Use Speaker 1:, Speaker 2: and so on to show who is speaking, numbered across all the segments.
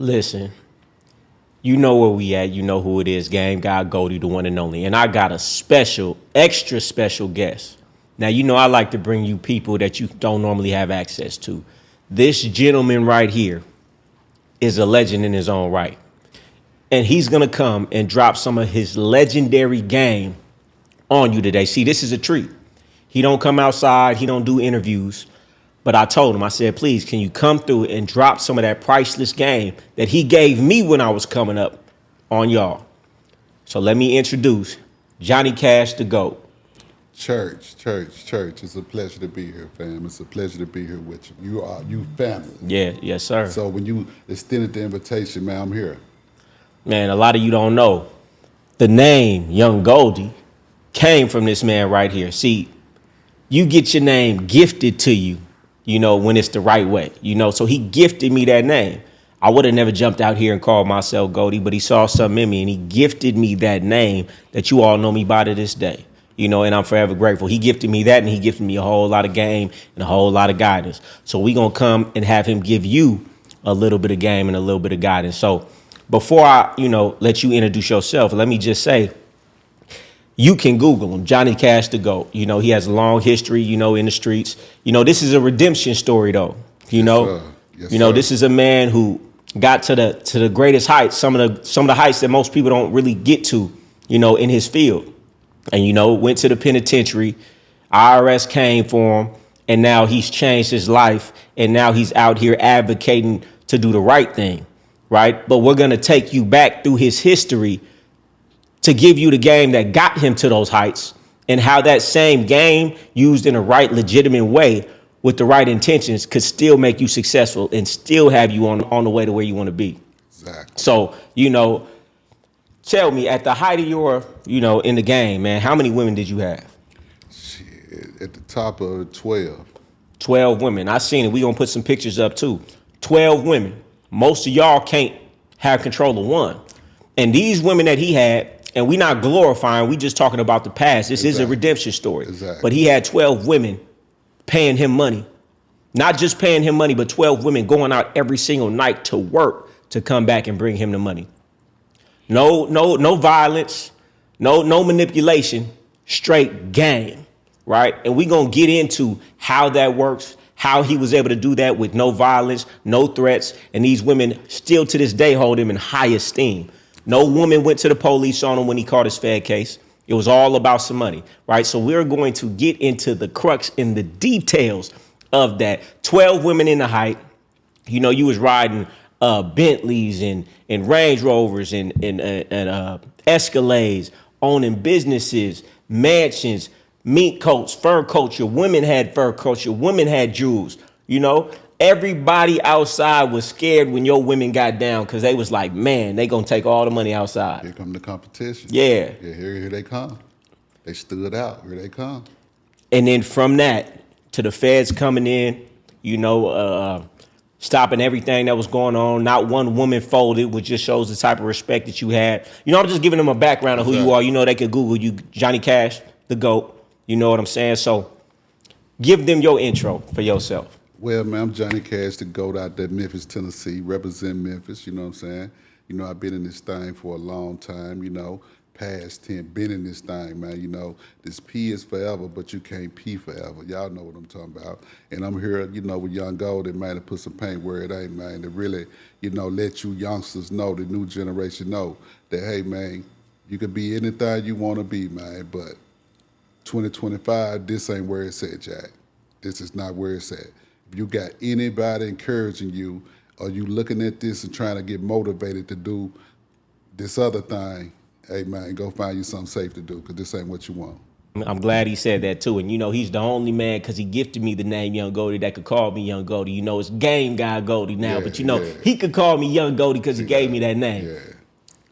Speaker 1: Listen, you know where we at. You know who it is. Game guy Goldie, the one and only. And I got a special, extra special guest. Now, you know I like to bring you people that you don't normally have access to. This gentleman right here is a legend in his own right. And he's going to come and drop some of his legendary game on you today. See, this is a treat. He don't come outside. He don't do interviews. But I told him, I said, please, can you come through and drop some of that priceless game that he gave me when I was coming up on y'all? So let me introduce Johnny Cash, the GOAT.
Speaker 2: Church. It's a pleasure to be here, fam. It's a pleasure to be here with you. You family.
Speaker 1: Yeah, yes, sir.
Speaker 2: So when you extended the invitation, man, I'm here.
Speaker 1: Man, a lot of you don't know. The name Young Goldie came from this man right here. See, you get your name gifted to you, you know, when it's the right way, you know. So he gifted me that name. I would have never jumped out here and called myself Goldie, but he saw something in me and he gifted me that name that you all know me by to this day, you know, and I'm forever grateful. He gifted me that, and he gifted me a whole lot of game and a whole lot of guidance. So we going to come and have him give you a little bit of game and a little bit of guidance. So before I, let you introduce yourself, let me just say, you can Google him, Johnny Cash the GOAT. You know, he has a long history, you know, in the streets. You know, this is a redemption story, though. You know, this is a man who got to the greatest heights, some of the heights that most people don't really get to, you know, in his field. And, you know, went to the penitentiary. IRS came for him, and now he's changed his life. And now he's out here advocating to do the right thing. Right. But we're going to take you back through his history to give you the game that got him to those heights, and how that same game used in a right, legitimate way with the right intentions could still make you successful and still have you on the way to where you want to be.
Speaker 2: Exactly.
Speaker 1: So, tell me, at the height of your, in the game, man, how many women did you have?
Speaker 2: Shit, at the top of 12.
Speaker 1: 12 women. I seen it. We gonna put some pictures up too. 12 women. Most of y'all can't have control of one. And these women that he had, and we not glorifying, we just talking about the past. This is a redemption story.
Speaker 2: Exactly.
Speaker 1: But he had 12 women paying him money. Not just paying him money, but 12 women going out every single night to work to come back and bring him the money. No violence, no manipulation, straight game, right? And we gonna get into how that works, how he was able to do that with no violence, no threats, and these women still to this day hold him in high esteem. No woman went to the police on him when he caught his Fed case. It was all about some money, right? So we're going to get into the crux in the details of that. 12 women in the height. You know, you was riding Bentleys and Range Rovers and Escalades, owning businesses, mansions, mink coats, fur culture. Women had fur culture. Women had jewels, Everybody outside was scared when your women got down, because they was like, man, they gonna take all the money outside.
Speaker 2: Here come the competition.
Speaker 1: Yeah.
Speaker 2: Here they come. They stood out. Here they come.
Speaker 1: And then from that to the feds coming in, stopping everything that was going on. Not one woman folded, which just shows the type of respect that you had. I'm just giving them a background of who you are. They could Google you, Johnny Cash, the GOAT. You know what I'm saying? So give them your intro for yourself.
Speaker 2: Well, man, I'm Johnny Cash, the GOAT out there, Memphis, Tennessee, represent Memphis, you know what I'm saying? I've been in this thing for a long time, past 10, been in this thing, man, this P is forever, but you can't P forever. Y'all know what I'm talking about. And I'm here, with Young Goldie, man, to put some paint where it ain't, man, to really, let you youngsters know, the new generation know that, hey, man, you could be anything you want to be, man, but 2025, this ain't where it's at, Jack. This is not where it's at. If you got anybody encouraging you, or you looking at this and trying to get motivated to do this other thing, hey man, go find you something safe to do, because this ain't what you want.
Speaker 1: I'm glad he said that too. And he's the only man, because he gifted me the name Young Goldie, that could call me Young Goldie. It's game guy Goldie now, but he could call me Young Goldie because he gave me that name.
Speaker 2: Yeah.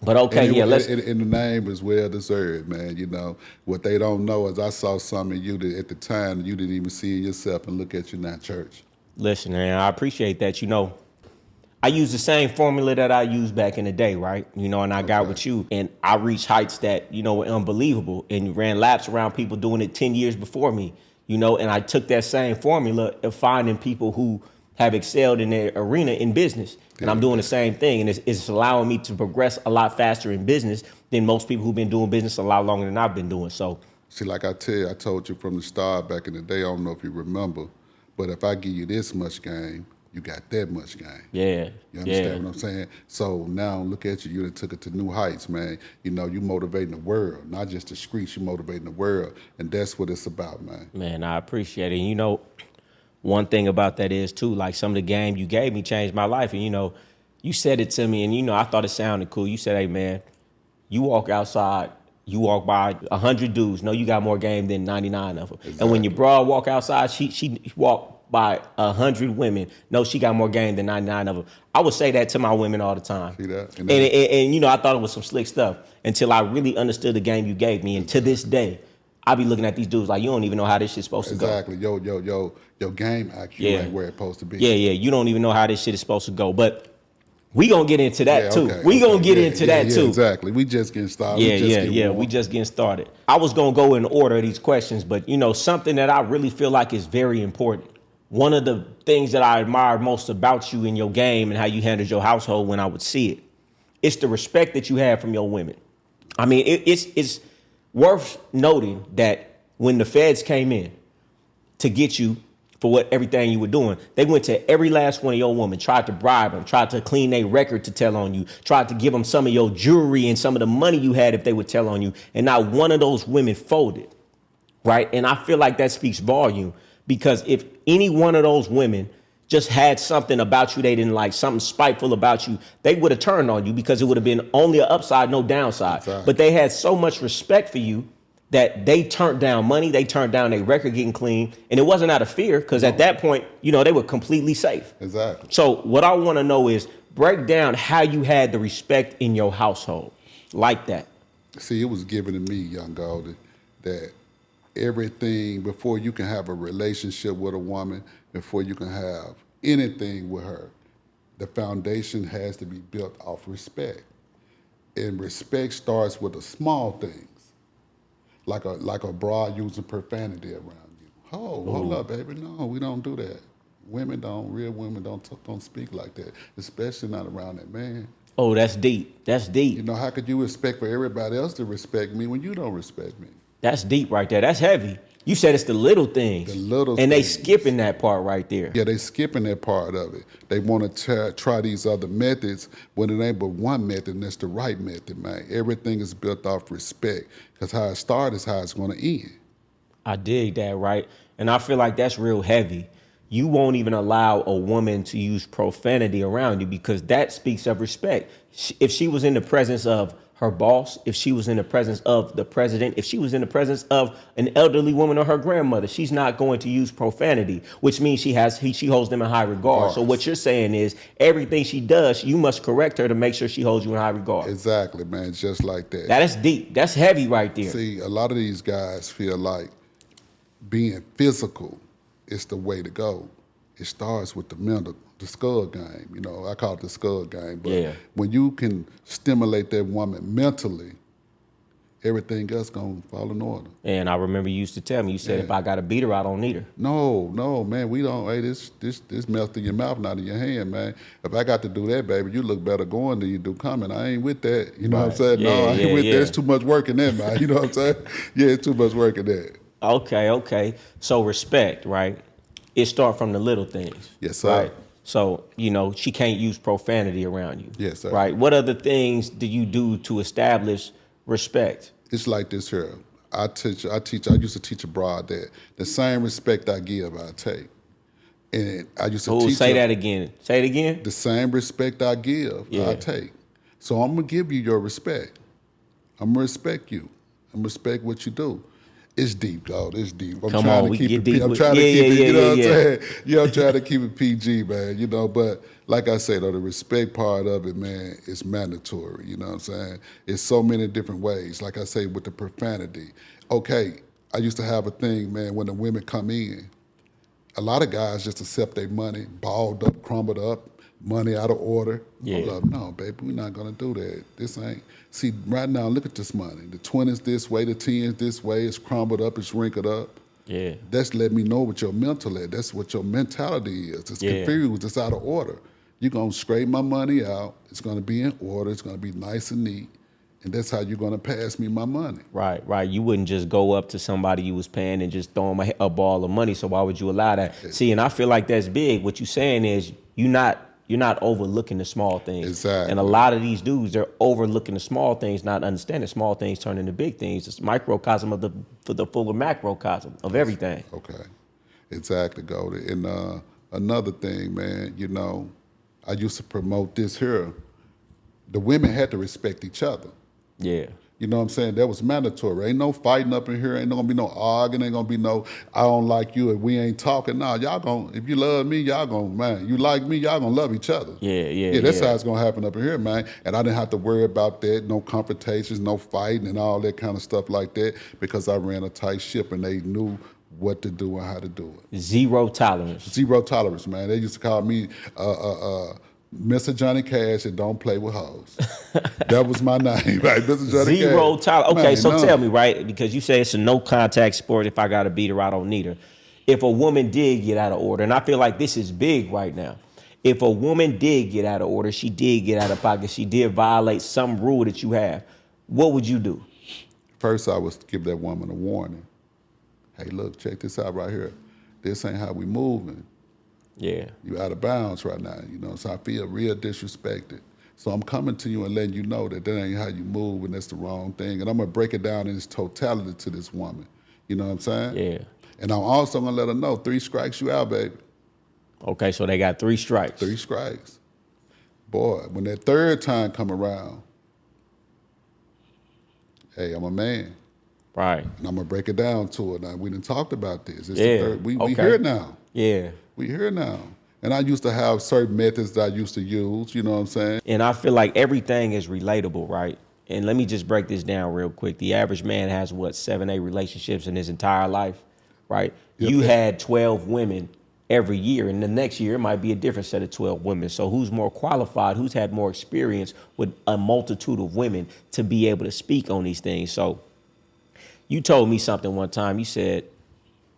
Speaker 1: But okay,
Speaker 2: let's. And the name is well deserved, man. What they don't know is I saw something in you that at the time you didn't even see in yourself, and look at you now, church.
Speaker 1: Listen, man, I appreciate that. I use the same formula that I used back in the day, right? And I got with you, and I reached heights that, were unbelievable, and ran laps around people doing it 10 years before me, and I took that same formula of finding people who have excelled in their arena in business. And I'm doing the same thing. And it's allowing me to progress a lot faster in business than most people who've been doing business a lot longer than I've been doing. So,
Speaker 2: see, like I told you from the start back in the day, I don't know if you remember, but if I give you this much game, you got that much game.
Speaker 1: yeah.
Speaker 2: You understand what I'm saying? So now look at you. You done took it to new heights, man. You know, you motivating the world, not just the streets. You motivating the world, and that's what it's about, man.
Speaker 1: Man, I appreciate it. And, you know, one thing about that is, too, like some of the game you gave me changed my life. And, you know, you said it to me, and, you know, I thought it sounded cool. You said, hey, man, you walk outside, you walk by 100 dudes. No, you got more game than 99 of them. Exactly. And when your broad walk outside, she walked by 100 women. No, she got more game than 99 of them. I would say that to my women all the time.
Speaker 2: See that?
Speaker 1: And you know, I thought it was some slick stuff until I really understood the game you gave me. And to this day, I be looking at these dudes like, you don't even know how this shit's supposed to go.
Speaker 2: Exactly. Your game IQ ain't where it's supposed to be.
Speaker 1: Yeah. You don't even know how this shit is supposed to go. But we gonna get into that too. We gonna get into that too.
Speaker 2: Exactly. We just getting started.
Speaker 1: We just getting started. I was gonna go in order of these questions, but you know, something that I really feel like is very important. One of the things that I admire most about you in your game and how you handled your household when I would see it, it's the respect that you have from your women. I mean, it's worth noting that when the feds came in to get you for everything you were doing, they went to every last one of your women, tried to bribe them, tried to clean their record to tell on you, tried to give them some of your jewelry and some of the money you had if they would tell on you. And not one of those women folded, right? And I feel like that speaks volume. Because if any one of those women just had something about you they didn't like, something spiteful about you, they would have turned on you because it would have been only an upside, no downside. Exactly. But they had so much respect for you that they turned down money, they turned down their record getting clean, and it wasn't out of fear because at that point, you know, they were completely safe.
Speaker 2: Exactly.
Speaker 1: So what I want to know is break down how you had the respect in your household like that.
Speaker 2: See, it was given to me, young Goldie, that everything before you can have a relationship with a woman, before you can have anything with her, the foundation has to be built off respect. And respect starts with the small things, like a broad using profanity around you. Oh, hold up, baby. No, we don't do that. Real women don't speak like that, especially not around that man.
Speaker 1: Oh, that's deep. That's deep.
Speaker 2: You know, how could you expect for everybody else to respect me when you don't respect me?
Speaker 1: That's deep right there. That's heavy. You said it's the little things.
Speaker 2: The little
Speaker 1: and
Speaker 2: things.
Speaker 1: They skipping that part right there.
Speaker 2: Yeah, they skipping that part of it. They want to try these other methods when it ain't but one method, and that's the right method, man. Everything is built off respect because how it starts is how it's going to end.
Speaker 1: I dig that, right? And I feel like that's real heavy. You won't even allow a woman to use profanity around you because that speaks of respect. If she was in the presence of her boss, if she was in the presence of the president, if she was in the presence of an elderly woman or her grandmother, she's not going to use profanity, which means she holds them in high regard. So what you're saying is everything she does, you must correct her to make sure she holds you in high regard.
Speaker 2: Exactly, man, just like that.
Speaker 1: That is deep. That's heavy right there.
Speaker 2: See, a lot of these guys feel like being physical is the way to go. It starts with the mental, the skull game. You know, I call it the skull game. But when you can stimulate that woman mentally, everything else gonna fall in order.
Speaker 1: And I remember you used to tell me, you said, if I gotta beat her, I don't need her.
Speaker 2: No, man, we don't. Hey, this melts in your mouth, not in your hand, man. If I got to do that, baby, you look better going than you do coming. I ain't with that. You know what I'm saying? I ain't with that. There's too much work in that, man. You know what I'm saying? Yeah, it's too much work in that.
Speaker 1: Okay. So respect, right? It starts from the little things.
Speaker 2: Yes, sir.
Speaker 1: Right? So, you know, she can't use profanity around you.
Speaker 2: Yes, sir.
Speaker 1: Right? What other things do you do to establish respect?
Speaker 2: It's like this here. I used to teach abroad that the same respect I give, I take. And I used to teach
Speaker 1: say that again. Say it again.
Speaker 2: The same respect I give, I take. So I'm going to give you your respect. I'm going to respect you. I'm going to respect what you do. It's deep, dog. It's deep. I'm trying to keep it PG. I'm trying to keep it, you know what I'm saying? Yeah, I'm trying to keep it PG, man, you know, but like I said, though, the respect part of it, man, is mandatory, you know what I'm saying? It's so many different ways. Like I say, with the profanity. Okay, I used to have a thing, man, when the women come in, a lot of guys just accept their money, balled up, crumbled up, money out of order.
Speaker 1: Yeah.
Speaker 2: Hold up. No, baby, we're not going to do that. This ain't. See, right now, look at this money. The 20's this way, the 10's this way. It's crumbled up, it's wrinkled up.
Speaker 1: Yeah.
Speaker 2: That's letting me know what your mental is. That's what your mentality is. It's
Speaker 1: Yeah.
Speaker 2: confused. It's out of order. You're going to scrape my money out. It's going to be in order. It's going to be nice and neat. And that's how you're going to pass me my money.
Speaker 1: Right, right. You wouldn't just go up to somebody you was paying and just throw them a ball of money. So why would you allow that? See, and I feel like that's big. What you're saying is you're not overlooking the small things.
Speaker 2: Exactly.
Speaker 1: And a lot of these dudes, they're overlooking the small things, not understanding small things turn into big things. It's microcosm of the fuller macrocosm of everything.
Speaker 2: Okay. Exactly, Goldie. And another thing, man, you know, I used to promote this here. The women had to respect each other.
Speaker 1: Yeah.
Speaker 2: You know what I'm saying? That was mandatory. Ain't no fighting up in here. Ain't gonna be no arguing. Ain't gonna be no, I don't like you and we ain't talking. Nah, y'all gonna, if you love me, y'all gonna, man, you like me, y'all gonna love each other.
Speaker 1: Yeah,
Speaker 2: that's how it's gonna happen up in here, man. And I didn't have to worry about that, no confrontations, no fighting and all that kind of stuff like that, because I ran a tight ship and they knew what to do and how to do it.
Speaker 1: Zero tolerance.
Speaker 2: Zero tolerance, man. They used to call me Mr. Johnny Cash and don't play with hoes. That was my name, right? Mr. Johnny
Speaker 1: Zero
Speaker 2: Cash.
Speaker 1: tolerance. Okay,
Speaker 2: Man,
Speaker 1: so
Speaker 2: none.
Speaker 1: tell me, right? Because you say it's a no contact sport. If I got to beat her, I don't need her. If a woman did get out of order, and I feel like this is big right now. If a woman did get out of order, she did get out of pocket, she did violate some rule that you have, what would you do?
Speaker 2: First, I would give that woman a warning. Hey, look, check this out right here. This ain't how we moving.
Speaker 1: Yeah.
Speaker 2: You out of bounds right now, you know, so I feel real disrespected. So I'm coming to you and letting you know that that ain't how you move and that's the wrong thing. And I'm gonna break it down in its totality to this woman. You know what I'm saying?
Speaker 1: Yeah.
Speaker 2: And I'm also gonna let her know 3 strikes, you out, baby.
Speaker 1: Okay, so they got 3 strikes.
Speaker 2: 3 strikes. Boy, when that 3rd time come around, hey, I'm a man.
Speaker 1: Right.
Speaker 2: And I'm gonna break it down to her. Now we done talked about this. It's
Speaker 1: Yeah.
Speaker 2: the 3rd. We
Speaker 1: Okay.
Speaker 2: here now.
Speaker 1: Yeah.
Speaker 2: We here now. And I used to have certain methods that I used to use, you know what I'm saying?
Speaker 1: And I feel like everything is relatable, right? And let me just break this down real quick. The average man has what, 7, 8 relationships in his entire life, right?
Speaker 2: Yep.
Speaker 1: You had 12 women every year, and the next year it might be a different set of 12 women. So who's more qualified, who's had more experience with a multitude of women to be able to speak on these things? So you told me something one time. You said,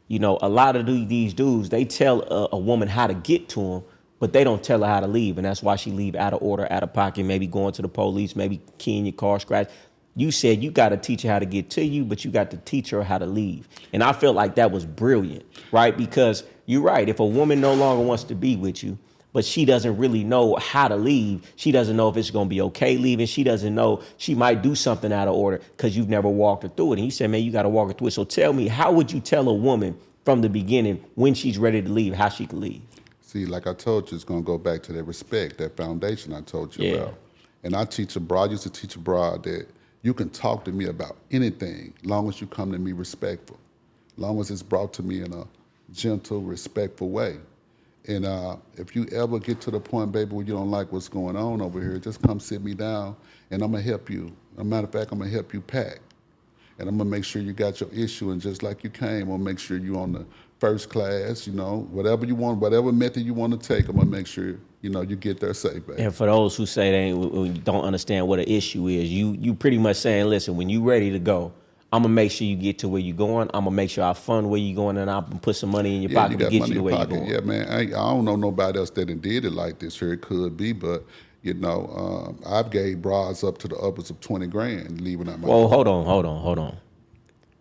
Speaker 1: you know, a lot of these dudes, they tell a woman how to get to them, but they don't tell her how to leave. And that's why she leave out of order, out of pocket, maybe going to the police, maybe keying your car, scratch. You said you got to teach her how to get to you, but you got to teach her how to leave. And I felt like that was brilliant, right? Because you're right. If a woman no longer wants to be with you, but she doesn't really know how to leave, she doesn't know if it's going to be okay leaving. She doesn't know, she might do something out of order because you've never walked her through it. And you said, man, you got to walk her through it. So tell me, how would you tell a woman from the beginning when she's ready to leave, how she could leave?
Speaker 2: See, like I told you, it's gonna go back to that respect, that foundation I told you
Speaker 1: Yeah.
Speaker 2: about. And I used to teach abroad that you can talk to me about anything long as you come to me respectful, long as it's brought to me in a gentle, respectful way. And if you ever get to the point, baby, where you don't like what's going on over here, just come sit me down and I'm gonna help you. As a matter of fact, I'm gonna help you pack. And I'm gonna make sure you got your issue, and just like you came, I'm gonna make sure you on the first class, you know, whatever you want, whatever method you want to take, I'm gonna make sure, you know, you get there safe, baby.
Speaker 1: And for those who say they don't understand what an issue is, you pretty much saying, listen, when you ready to go, I'm gonna make sure you get to where you're going. I'm gonna make sure I fund where you're going, and I'll put some money in your pocket to get you to where you're going.
Speaker 2: Yeah, man. I don't know nobody else that did it like this here. It could be, but you know, I've gave bras up to the upwards of 20 grand leaving out my.
Speaker 1: Well, hold on.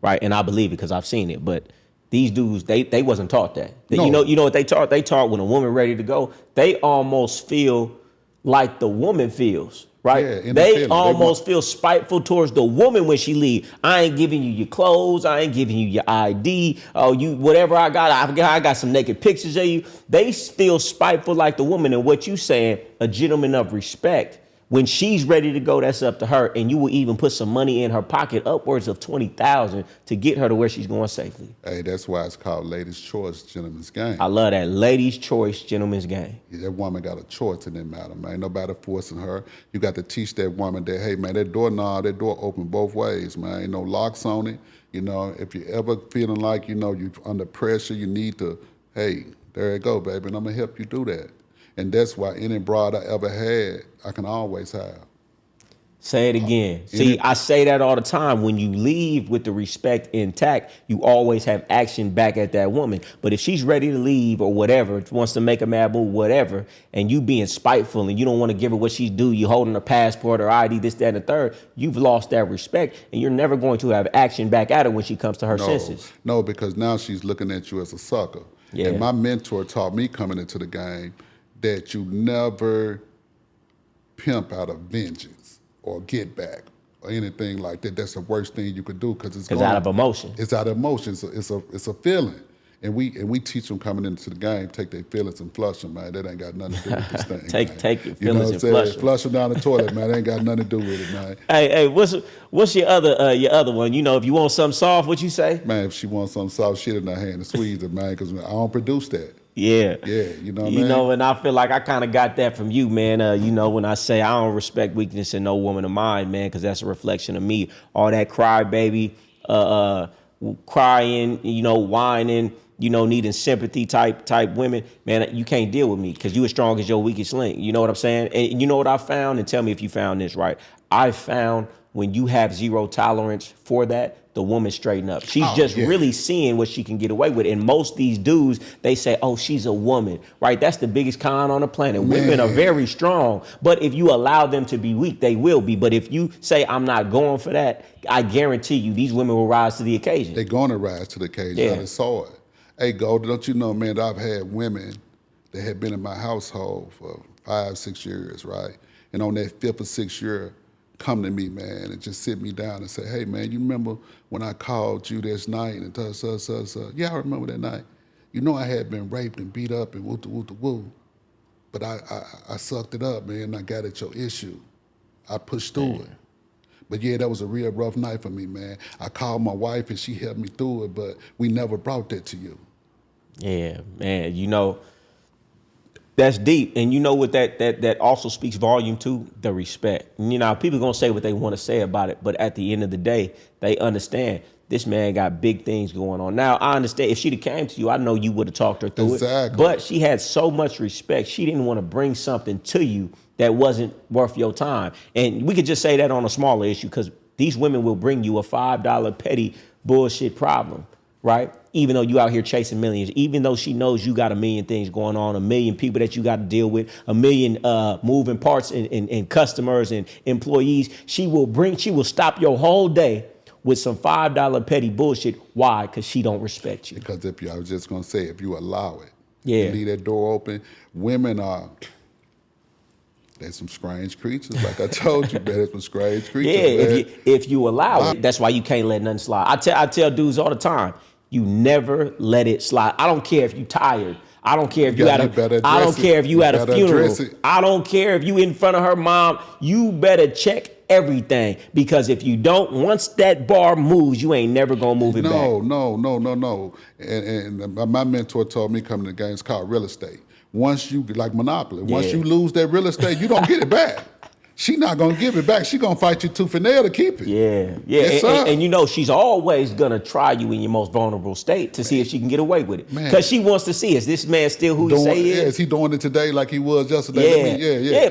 Speaker 1: Right, and I believe it because I've seen it. But these dudes, they wasn't taught that.
Speaker 2: No.
Speaker 1: You know what they taught? They taught when a woman ready to go, they almost feel like the woman feels. Right?
Speaker 2: Yeah,
Speaker 1: They
Speaker 2: independent.
Speaker 1: almost feel spiteful towards the woman when she leave. I ain't giving you your clothes. I ain't giving you your ID. Oh, you whatever I got. I got some naked pictures of you. They feel spiteful like the woman. And what you saying, a gentleman of respect. When she's ready to go, that's up to her. And you will even put some money in her pocket, upwards of $20,000, to get her to where she's going safely.
Speaker 2: Hey, that's why it's called ladies' choice, gentleman's game.
Speaker 1: I love that. Ladies' choice, gentleman's game.
Speaker 2: Yeah, that woman got a choice in that matter, man. Ain't nobody forcing her. You got to teach that woman that, hey, man, that door open both ways, man. Ain't no locks on it. You know, if you ever feeling like, you know, you under pressure, you need to, hey, there you go, baby, and I'm going to help you do that. And that's why any broad I ever had, I can always have.
Speaker 1: Say it again. See, I say that all the time. When you leave with the respect intact, you always have action back at that woman. But if she's ready to leave or whatever, wants to make a mad move, whatever, and you being spiteful and you don't want to give her what she's due, you holding her passport or ID, this, that, and the third, you've lost that respect, and you're never going to have action back at her when she comes to her senses.
Speaker 2: No, because now she's looking at you as a sucker.
Speaker 1: Yeah.
Speaker 2: And my mentor taught me coming into the game that you never pimp out of vengeance or get back or anything like that. That's the worst thing you could do because it's
Speaker 1: out of emotion.
Speaker 2: It's out of emotion. It's a feeling. And we teach them coming into the game, take their feelings and flush them, man. That ain't got nothing to do with this thing.
Speaker 1: take your feelings and flush them.
Speaker 2: Flush them down the toilet, man. That ain't got nothing to do with it, man.
Speaker 1: Hey, what's your other one? You know, if you want something soft, what you say?
Speaker 2: Man, if she wants some soft shit in her hand, squeeze it, man, because I don't produce that.
Speaker 1: Yeah.
Speaker 2: You know what I mean?
Speaker 1: You know, and I feel like I kind of got that from you, man. You know, when I say I don't respect weakness in no woman of mine, man, because that's a reflection of me. All that crybaby, crying, you know, whining, you know, needing sympathy type women, man, you can't deal with me because you as strong as your weakest link. You know what I'm saying? And you know what I found? And tell me if you found this right. I found when you have zero tolerance for that, the woman straighten up. She's really seeing what she can get away with. And most these dudes, they say, oh, she's a woman, right? That's the biggest con on the planet. Man. Women are very strong, but if you allow them to be weak, they will be. But if you say, I'm not going for that, I guarantee you these women will rise to the occasion.
Speaker 2: They're going to rise to the occasion.
Speaker 1: Yeah.
Speaker 2: I just saw it. Hey, Goldie, don't you know, man, I've had women that had been in my household for 5-6 years, right? And on that 5th or 6th year, come to me, man, and just sit me down and say, hey, man, you remember when I called you this night and yeah, I remember that night. You know I had been raped and beat up and woo. But I sucked it up, man, and I got at your issue. I pushed through it. But yeah, that was a real rough night for me, man. I called my wife and she helped me through it, but we never brought that to you.
Speaker 1: Yeah, man, you know, that's deep. And you know what that also speaks volume to? The respect. And, you know, people going to say what they want to say about it, but at the end of the day, they understand this man got big things going on. Now, I understand if she'd have came to you, I know you would have talked her through it. But she had so much respect. She didn't want to bring something to you that wasn't worth your time. And we could just say that on a smaller issue because these women will bring you a $5 petty bullshit problem, right? Even though you out here chasing millions, even though she knows you got a million things going on, a million people that you got to deal with, a million moving parts and customers and employees, she will stop your whole day with some $5 petty bullshit. Why? Because she don't respect you.
Speaker 2: Because I was just going to say, if you allow it,
Speaker 1: you
Speaker 2: leave that door open, women are... There's some strange creatures, like I told you, man. There's some strange creatures.
Speaker 1: Yeah, if you allow it, that's why you can't let nothing slide. I tell dudes all the time, you never let it slide. I don't care if you tired. I don't care if you at a. I don't care if you at a funeral. I don't care if you in front of her mom. You better check everything because if you don't, once that bar moves, you ain't never gonna move it back.
Speaker 2: No. And my mentor told me coming to the game, it's called real estate. Once you, like Monopoly, once you lose that real estate, you don't get it back. She not gonna give it back. She gonna fight you tooth and nail to keep it.
Speaker 1: Yeah.
Speaker 2: Yes,
Speaker 1: and you know she's always gonna try you in your most vulnerable state to see if she can get away with it. Because she wants to see, is this man still who he say he is?
Speaker 2: Yeah, is he doing it today like he was yesterday?
Speaker 1: Yeah.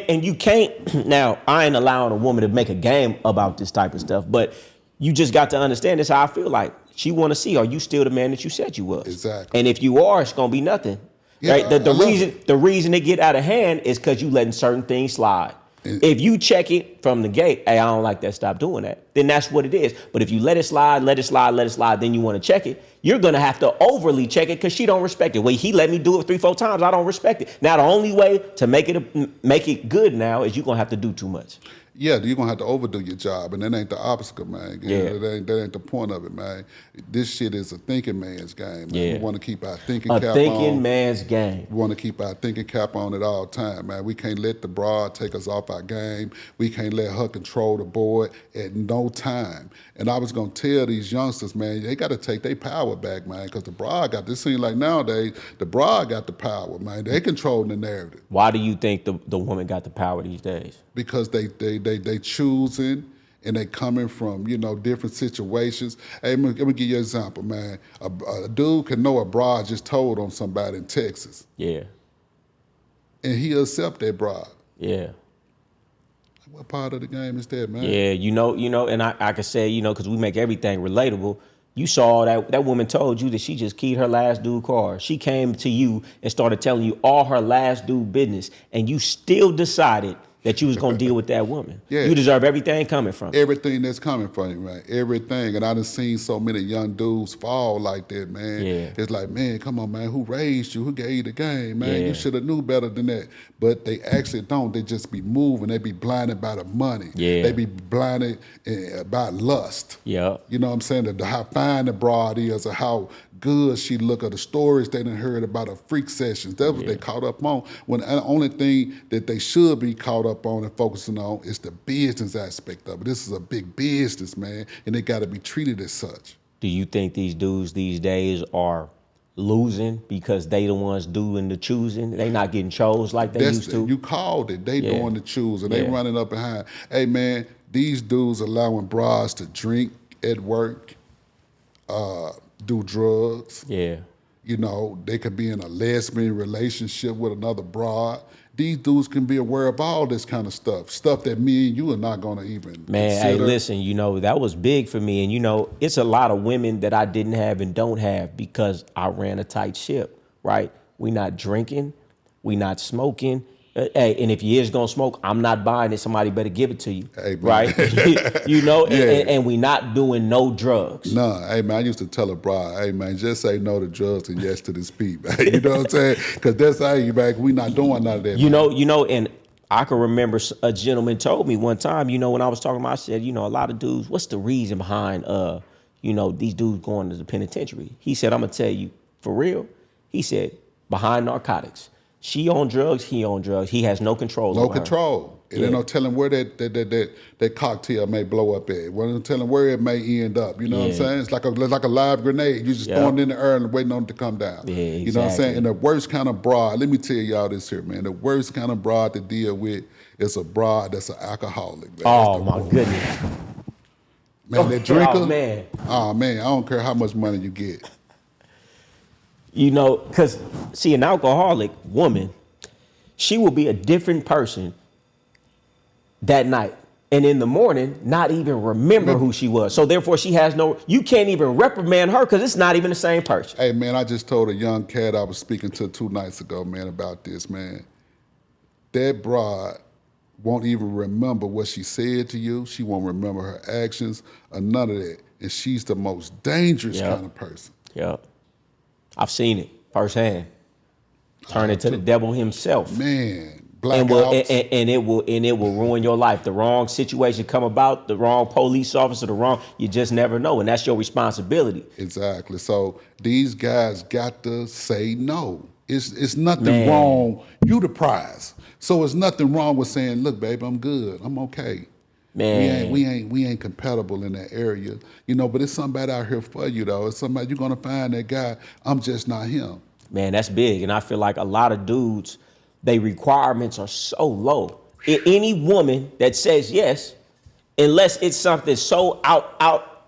Speaker 1: And you can't. Now I ain't allowing a woman to make a game about this type of stuff, but you just got to understand this. How I feel like she want to see, are you still the man that you said you was?
Speaker 2: Exactly.
Speaker 1: And if you are, it's gonna be nothing. Yeah, right? The reason it get out of hand is because you letting certain things slide. If you check it from the gate, hey, I don't like that, stop doing that, then that's what it is. But if you let it slide, then you want to check it, you're going to have to overly check it because she don't respect it. Well, he let me do it 3-4 times. I don't respect it. Now, the only way to make it good now is you're going to have to do too much.
Speaker 2: Yeah, you're going to have to overdo your job, and that ain't the obstacle, man. That ain't the point of it, man. This shit is a thinking man's game, man.
Speaker 1: Yeah.
Speaker 2: We want to keep our thinking cap on.
Speaker 1: A thinking man's game.
Speaker 2: We want to keep our thinking cap on at all time, man. We can't let the broad take us off our game. We can't let her control the board at no time. And I was going to tell these youngsters, man, they got to take their power back, man, because the broad got this. Seems like nowadays, the broad got the power, man. They controlling the narrative.
Speaker 1: Why do you think the woman got the power these days?
Speaker 2: Because they choosing and they coming from, different situations. Hey, let me give you an example, man. A dude can know a broad just told on somebody in Texas.
Speaker 1: Yeah.
Speaker 2: And he'll accept that broad.
Speaker 1: Yeah.
Speaker 2: What part of the game is that, man?
Speaker 1: Yeah, and I could say, because we make everything relatable. You saw that woman told you that she just keyed her last dude car. She came to you and started telling you all her last dude business, and you still decided that you was gonna deal with that woman.
Speaker 2: Yeah.
Speaker 1: You deserve everything coming from it.
Speaker 2: Everything that's coming from you, man. Everything. And I done seen so many young dudes fall like that, man.
Speaker 1: Yeah.
Speaker 2: It's like, man, come on, man. Who raised you? Who gave you the game, man?
Speaker 1: Yeah.
Speaker 2: You should have knew better than that. But they actually don't. They just be moving. They be blinded by the money.
Speaker 1: Yeah.
Speaker 2: They be blinded by lust.
Speaker 1: Yeah.
Speaker 2: You know what I'm saying? How fine the broad is, or how good she look, or the stories they done heard about her freak sessions. That's what they caught up on. When the only thing that they should be caught up on and focusing on is the business aspect of it. This is a big business, man, and they got to be treated as such.
Speaker 1: Do you think these dudes these days are losing because they the ones doing the choosing? They not getting chose like they used to?
Speaker 2: You called it. They doing the choosing. They running up behind. Hey, man, these dudes allowing bras to drink at work, do drugs.
Speaker 1: Yeah.
Speaker 2: You know, they could be in a lesbian relationship with another broad. These dudes can be aware of all this kind of stuff that me and you are not going to even
Speaker 1: Man,
Speaker 2: consider.
Speaker 1: hey, listen, that was big for me. And, it's a lot of women that I didn't have and don't have because I ran a tight ship, right? We not drinking. We not smoking. Hey, and if you is going to smoke, I'm not buying it. Somebody better give it to you,
Speaker 2: Hey, man.
Speaker 1: right? And we not doing no drugs.
Speaker 2: Nah, hey, man, I used to tell a bride, hey, man, just say no to drugs and yes to this beat, man. You know what I'm saying? Because that's how you, man, we not doing none of that, man.
Speaker 1: And I can remember a gentleman told me one time, when I was talking about, I said, a lot of dudes, what's the reason behind, these dudes going to the penitentiary? He said, I'm going to tell you, for real. He said, behind narcotics. She on drugs, he on drugs. He has no control over her.
Speaker 2: No control. And ain't no telling where that cocktail may blow up at. We're no telling where it may end up. You know what I'm saying? It's like a live grenade. You just throwing it in the air and waiting on it to come down.
Speaker 1: Yeah, exactly.
Speaker 2: You know what I'm saying? And the worst kind of broad, let me tell y'all this here, man. The worst kind of broad to deal with is a broad that's an alcoholic. Man.
Speaker 1: Oh, my goodness.
Speaker 2: Man, that drinker.
Speaker 1: Oh, man,
Speaker 2: I don't care how much money you get.
Speaker 1: Because, see, an alcoholic woman, she will be a different person that night. And in the morning, not even remember who she was. So therefore, you can't even reprimand her because it's not even the same person.
Speaker 2: Hey, man, I just told a young cat I was speaking to 2 nights ago, man, about this, man. That broad won't even remember what she said to you. She won't remember her actions or none of that. And she's the most dangerous kind of person.
Speaker 1: Yep. I've seen it firsthand. Turn it to the devil himself.
Speaker 2: Man, blackouts.
Speaker 1: And it will ruin your life. The wrong situation come about, the wrong police officer, you just never know. And that's your responsibility.
Speaker 2: Exactly. So these guys got to say no. It's nothing wrong. You the prize. So it's nothing wrong with saying, look, babe, I'm good. I'm okay.
Speaker 1: Man,
Speaker 2: we ain't compatible in that area, but it's somebody out here for you though. It's somebody you're gonna find that guy. I'm just not him.
Speaker 1: Man, that's big. And I feel like a lot of dudes, their requirements are so low. Any woman that says yes, unless it's something so out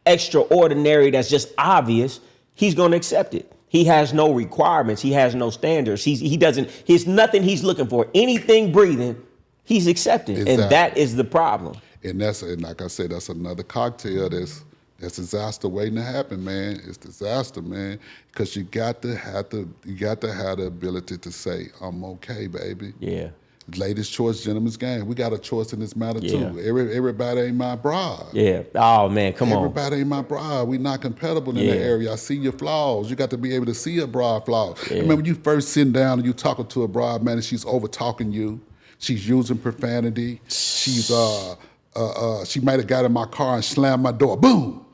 Speaker 1: extraordinary that's just obvious, he's gonna accept it. He has no requirements. He has no standards. He's nothing he's looking for. Anything breathing, he's accepting. Exactly. And that is the problem.
Speaker 2: And like I said, that's another cocktail that's disaster waiting to happen, man. It's disaster, man. Because you got to have the ability to say, I'm okay, baby.
Speaker 1: Yeah.
Speaker 2: Ladies' choice, gentlemen's game. We got a choice in this matter too. Everybody ain't my bride.
Speaker 1: Yeah. Oh man, come on.
Speaker 2: Everybody ain't my bride. We not compatible in that area. I see your flaws. You got to be able to see a bride flaws. Yeah. Remember when you first sitting down and you talking to a bride, man, and she's over talking you. She's using profanity. She's she might have got in my car and slammed my door. Boom.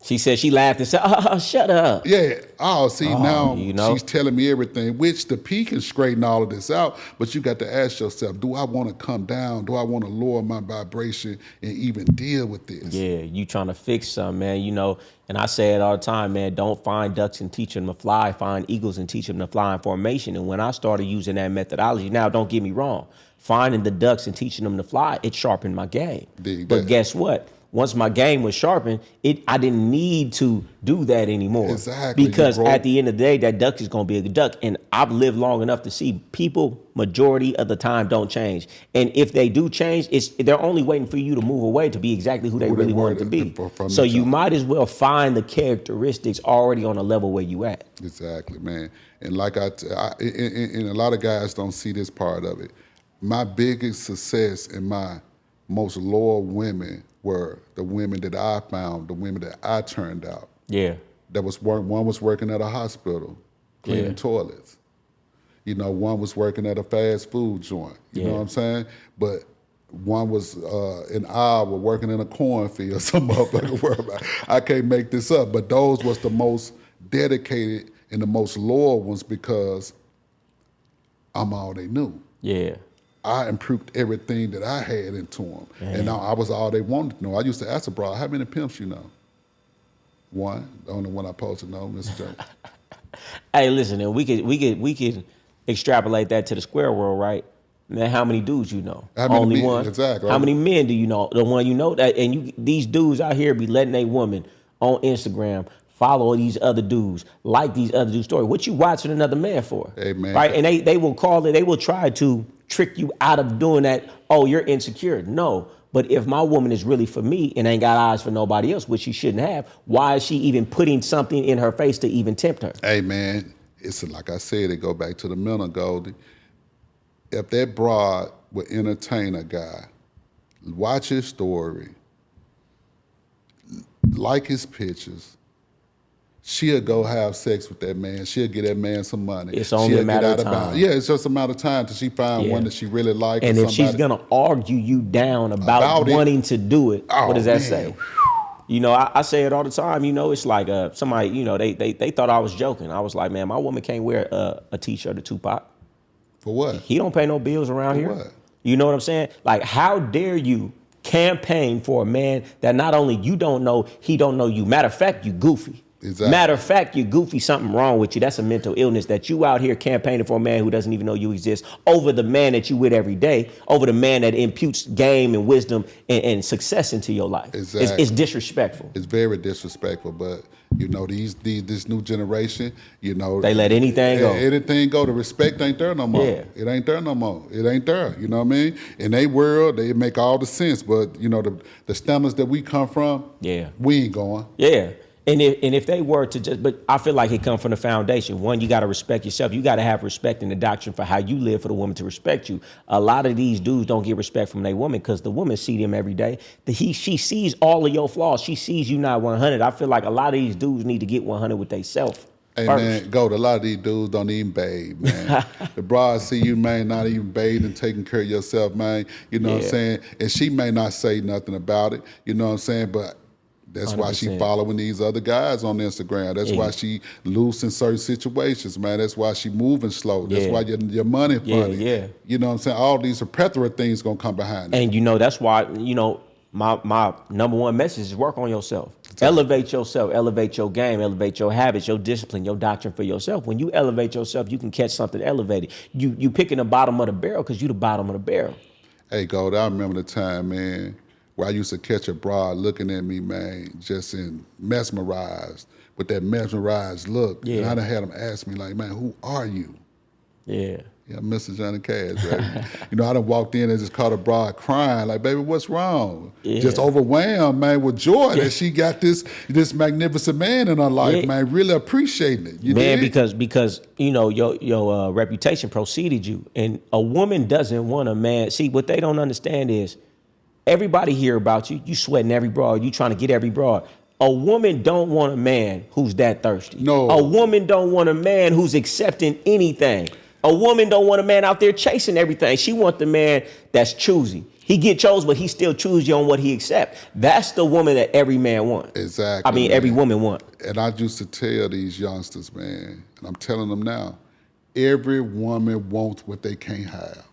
Speaker 1: She said she laughed and said, "Oh, shut up."
Speaker 2: Yeah. Now she's telling me everything, which the P can straighten all of this out. But you got to ask yourself, do I want to come down? Do I want to lower my vibration and even deal with this?
Speaker 1: Yeah, you trying to fix something, man. And I say it all the time, man, don't find ducks and teach them to fly. Find eagles and teach them to fly in formation. And when I started using that methodology, now don't get me wrong, finding the ducks and teaching them to fly, it sharpened my game. But guess what? Once my game was sharpened, I didn't need to do that anymore.
Speaker 2: Exactly.
Speaker 1: Because at the end of the day, that duck is going to be a duck. And I've lived long enough to see people majority of the time don't change. And if they do change, they're only waiting for you to move away to be exactly who they really wanted to be. So you might as well find the characteristics already on a level where you at.
Speaker 2: Exactly, man. And like and a lot of guys don't see this part of it. My biggest success and my most loyal women were the women that I found, the women that I turned out.
Speaker 1: Yeah.
Speaker 2: One was working at a hospital, cleaning toilets. You know, one was working at a fast food joint. You know what I'm saying? But one was in Iowa working in a cornfield. Some motherfucker world. I can't make this up. But those was the most dedicated and the most loyal ones because I'm all they knew.
Speaker 1: Yeah.
Speaker 2: I improved everything that I had into them. And I was all they wanted to know. I used to ask a bro, how many pimps you know? One, the only one I supposed to know, Mr. Jones.
Speaker 1: Hey, listen, and we could extrapolate that to the square world, right? Man, how many dudes you know? Only one.
Speaker 2: Exactly.
Speaker 1: How many men do you know? The one you know that, and these dudes out here be letting a woman on Instagram follow these other dudes, like these other dudes' stories. What you watching another man for?
Speaker 2: Hey, man.
Speaker 1: Right? And they will call it, they will try to trick you out of doing that. Oh, you're insecure. No. But if my woman is really for me and ain't got eyes for nobody else, which she shouldn't have, why is she even putting something in her face to even tempt her?
Speaker 2: Hey, man, it's like I said, it go back to the mental, Goldie. If that broad would entertain a guy, watch his story, like his pictures, she'll go have sex with that man. She'll get that man some money.
Speaker 1: It's only a matter of time.
Speaker 2: Yeah, it's just a matter of time till she find one that she really likes.
Speaker 1: And if she's going to argue you down about wanting to do it, what does that say? You know, I say it all the time. You know, it's like somebody, you know, they thought I was joking. I was like, man, my woman can't wear a T-shirt of Tupac.
Speaker 2: For what?
Speaker 1: He don't pay no bills around here.
Speaker 2: What?
Speaker 1: You know what I'm saying? Like, how dare you campaign for a man that not only you don't know, he don't know you. Matter of fact, you goofy.
Speaker 2: Exactly.
Speaker 1: Matter of fact, you're goofy, something wrong with you. That's a mental illness that you out here campaigning for a man who doesn't even know you exist over the man that you with every day, over the man that imputes game and wisdom and success into your life.
Speaker 2: Exactly.
Speaker 1: It's disrespectful.
Speaker 2: It's very disrespectful, but you know, this new generation, you know,
Speaker 1: they let anything go.
Speaker 2: Anything go. The respect ain't there no more.
Speaker 1: Yeah.
Speaker 2: It ain't there no more. It ain't there. You know what I mean? In their world, they make all the sense, but you know, the standards that we come from, we ain't going.
Speaker 1: Yeah. And if they were to just, but I feel like it comes from the foundation. One, you got to respect yourself. You got to have respect in the doctrine for how you live for the woman to respect you. A lot of these dudes don't get respect from their woman because the woman see them every day. She sees all of your flaws. She sees you not 100. I feel like a lot of these dudes need to get 100 with themselves.
Speaker 2: Hey, man, a lot of these dudes don't even bathe, man. The broad see you, man, not even bathe and taking care of yourself, man. You know what I'm saying? And she may not say nothing about it. You know what I'm saying? But that's 100%. Why she following these other guys on Instagram. That's why she loose in certain situations, man. That's why she moving slow. That's why your money funny. You know what I'm saying? All these plethora of things gonna come behind it.
Speaker 1: And you know, that's why, you know, my number one message is work on yourself. Exactly. Elevate yourself, elevate your game, elevate your habits, your discipline, your doctrine for yourself. When you elevate yourself, you can catch something elevated. You picking the bottom of the barrel because you the bottom of the barrel.
Speaker 2: Hey, Gold, I remember the time, man, where I used to catch a broad looking at me, man, just mesmerized, with that mesmerized look. And I done had them ask me, like, man, who are you? Yeah, Mr. Johnny Cash, right? You know, I done walked in and just caught a broad crying, like, baby, what's wrong? Just overwhelmed, man, with joy that she got this magnificent man in her life, man, really appreciating it. You
Speaker 1: man,
Speaker 2: did?
Speaker 1: because you know, your reputation preceded you. And a woman doesn't want a man. See, what they don't understand is, everybody hear about you. You sweating every broad. You trying to get every broad. A woman don't want a man who's that thirsty.
Speaker 2: No.
Speaker 1: A woman don't want a man who's accepting anything. A woman don't want a man out there chasing everything. She want the man that's choosy. He get chose, but he still choose you on what he accept. That's the woman that every man want.
Speaker 2: Exactly.
Speaker 1: I mean, every woman want.
Speaker 2: And I used to tell these youngsters, man, and I'm telling them now, every woman wants what they can't have.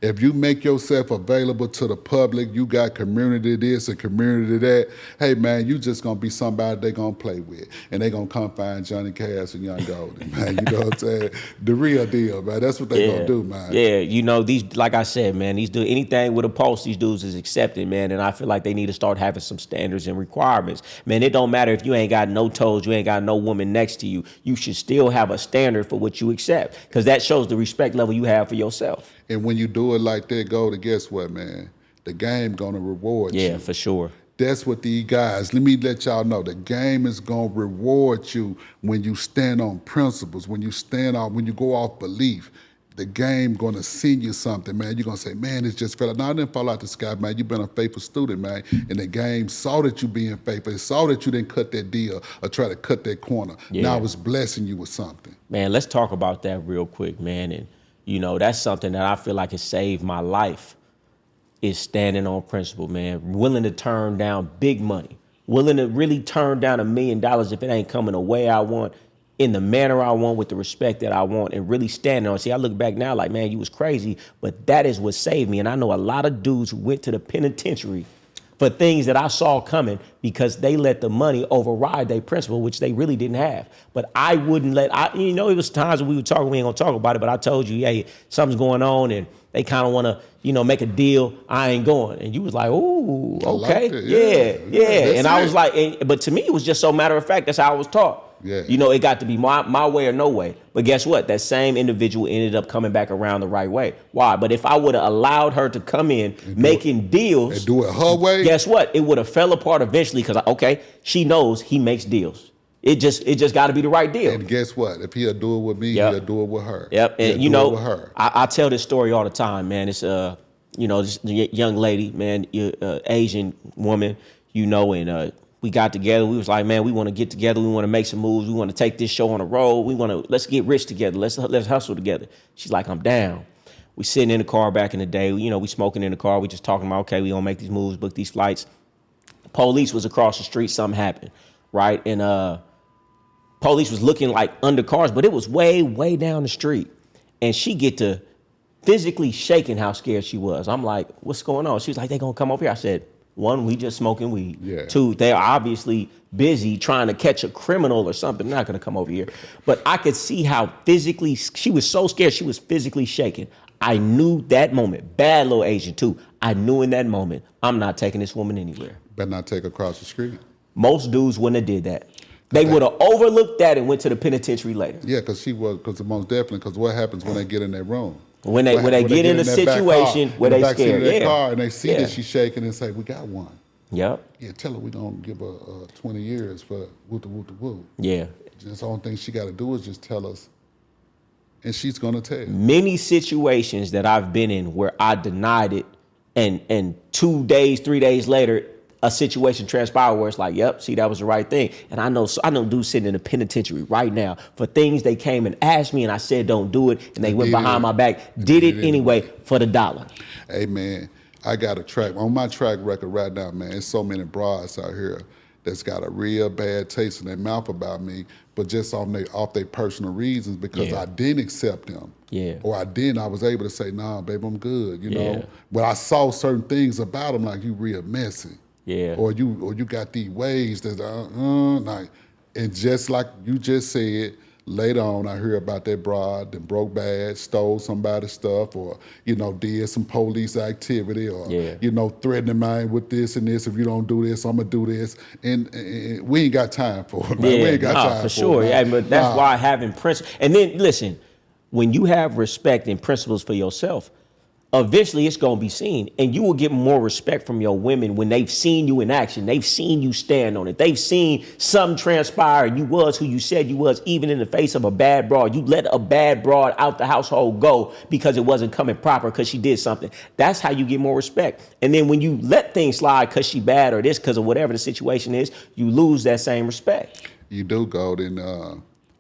Speaker 2: If you make yourself available to the public, you got community this and community that, hey man, you just gonna be somebody they gonna play with. And they gonna come find Johnny Cash and Young Goldie, man. You know what I'm saying? The real deal, man. That's what they gonna do, man.
Speaker 1: Yeah, you know, these, like I said, man, these dudes, anything with a pulse, these dudes is accepted, man. And I feel like they need to start having some standards and requirements. Man, it don't matter if you ain't got no toes, you ain't got no woman next to you. You should still have a standard for what you accept, because that shows the respect level you have for yourself.
Speaker 2: And when you do it like that, Goldie, guess what, man? The game gonna reward you.
Speaker 1: Yeah, for sure.
Speaker 2: That's what these guys, let me let y'all know, the game is gonna reward you when you stand on principles, when you go off belief. The game gonna send you something, man. You're gonna say, man, it's just fell out. Now, I didn't fall out the sky, man. You've been a faithful student, man. And the game saw that you being faithful. It saw that you didn't cut that deal or try to cut that corner.
Speaker 1: Yeah.
Speaker 2: Now it's blessing you with something.
Speaker 1: Man, let's talk about that real quick, man. And, you know, that's something that I feel like has saved my life, is standing on principle, man. Willing to turn down big money. Willing to really turn down $1 million if it ain't coming the way I want, in the manner I want, with the respect that I want, and really standing on. See, I look back now like, man, you was crazy, but that is what saved me. And I know a lot of dudes who went to the penitentiary for things that I saw coming because they let the money override their principle, which they really didn't have. But I wouldn't you know, it was times when we were talking, we ain't gonna talk about it, but I told you, hey, something's going on and they kind of want to, you know, make a deal. I ain't going. And you was like, ooh, okay,
Speaker 2: like
Speaker 1: yeah. And I was like, but to me, it was just so matter of fact, that's how I was taught.
Speaker 2: Yeah.
Speaker 1: You know, it got to be my way or no way. But guess what? That same individual ended up coming back around the right way. Why? But if I would have allowed her to come in making deals
Speaker 2: and do it her way,
Speaker 1: guess what? It would have fell apart eventually, because okay, she knows he makes deals. It just got to be the right deal.
Speaker 2: and guess what? If he'll do it with me,
Speaker 1: Yep.
Speaker 2: he'll do it with her.
Speaker 1: Yep. And
Speaker 2: He'll
Speaker 1: you
Speaker 2: do
Speaker 1: know,
Speaker 2: it with her.
Speaker 1: I tell this story all the time, man. It's you know, this young lady, man, Asian woman, you know, and we got together. We was like, man, we want to get together. We want to make some moves. We want to take this show on the road. Let's get rich together. Let's hustle together. She's like, I'm down. We sitting in the car back in the day. You know, we smoking in the car. We just talking about, okay, we gonna make these moves, book these flights. Police was across the street. Something happened, right? And police was looking like under cars, but it was way, way down the street. And she get to physically shaking how scared she was. I'm like, what's going on? She was like, they gonna come over here. I said, one, we just smoking weed.
Speaker 2: Yeah.
Speaker 1: Two, they're obviously busy trying to catch a criminal or something. They're not gonna come over here. But I could see how physically, she was so scared, she was physically shaking. I knew that moment, bad little Asian too. I knew in that moment, I'm not taking this woman anywhere.
Speaker 2: Better not take her across the street.
Speaker 1: Most dudes wouldn't have did that. They would have overlooked that and went to the penitentiary later.
Speaker 2: Yeah, because most definitely, because what happens when they get in that room?
Speaker 1: When they get in a situation where they scared,
Speaker 2: that
Speaker 1: yeah.
Speaker 2: car and they see
Speaker 1: Yeah.
Speaker 2: that she's shaking and say, we got one.
Speaker 1: Yep.
Speaker 2: Yeah, tell her we're going to give her 20 years for woo-to-woo-to-woo.
Speaker 1: Yeah.
Speaker 2: Just the only thing she got to do is just tell us, and she's going to tell.
Speaker 1: Many situations that I've been in where I denied it, and 2 days, 3 days later, a situation transpired where it's like, yep, see, that was the right thing. And I know dudes sitting in the penitentiary right now for things they came and asked me and I said don't do it, and they went behind my back, did it anyway for the dollar.
Speaker 2: Hey, man, I got a track. On my track record right now, man, there's so many broads out here that's got a real bad taste in their mouth about me, but just off their personal reasons, because
Speaker 1: Yeah.
Speaker 2: I didn't accept them.
Speaker 1: Yeah.
Speaker 2: Or I was able to say, nah, baby, I'm good, you
Speaker 1: Yeah.
Speaker 2: know. But I saw certain things about them, like you real messy.
Speaker 1: Yeah.
Speaker 2: Or you got these ways that like, and just like you just said, later on I hear about that broad that broke bad, stole somebody's stuff, or did some police activity, or threatening me with this and this. If you don't do this, I'm gonna do this, and we ain't got time for it, man.
Speaker 1: Yeah,
Speaker 2: we ain't got time
Speaker 1: for
Speaker 2: for
Speaker 1: sure.
Speaker 2: it,
Speaker 1: Yeah,
Speaker 2: man.
Speaker 1: but that's why having principles. And then listen, when you have respect and principles for yourself, eventually it's going to be seen, and you will get more respect from your women when they've seen you in action. They've seen you stand on it. They've seen something transpire. You was who you said you was, even in the face of a bad broad. You let a bad broad out the household go because it wasn't coming proper because she did something. That's how you get more respect. And then when you let things slide because she bad or this because of whatever the situation is, you lose that same respect.
Speaker 2: You do, Goldie.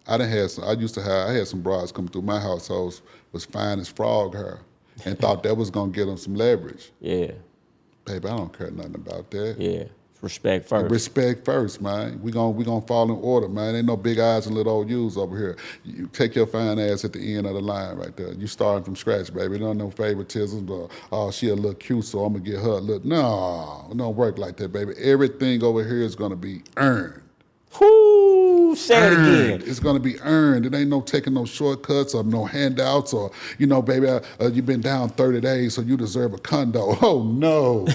Speaker 2: I had some broads come through my household, was fine as frog hair, and thought that was gonna get them some leverage.
Speaker 1: Yeah.
Speaker 2: Baby, I don't care nothing about that.
Speaker 1: Yeah. Respect first.
Speaker 2: Respect first, man. We gonna fall in order, man. Ain't no big eyes and little old U's over here. You take your fine ass at the end of the line right there. You starting from scratch, baby. Don't no favoritism or, oh, she a little cute, so I'm gonna get her a little. No, it don't work like that, baby. Everything over here is gonna be earned.
Speaker 1: Whoo, say it
Speaker 2: Earned.
Speaker 1: again.
Speaker 2: It's gonna be earned. It ain't no taking no shortcuts or no handouts or, you know, baby, you've been down 30 days, so you deserve a condo. Oh no.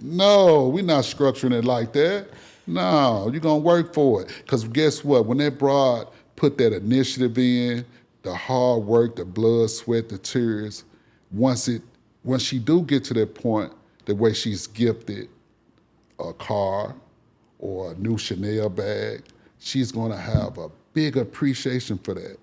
Speaker 2: No, we're not structuring it like that. No, you're going to work for it. Because guess what? When that broad put that initiative in, the hard work, the blood, sweat, the tears, once she do get to that point, the way she's gifted a car or a new Chanel bag, she's going to have a big appreciation for that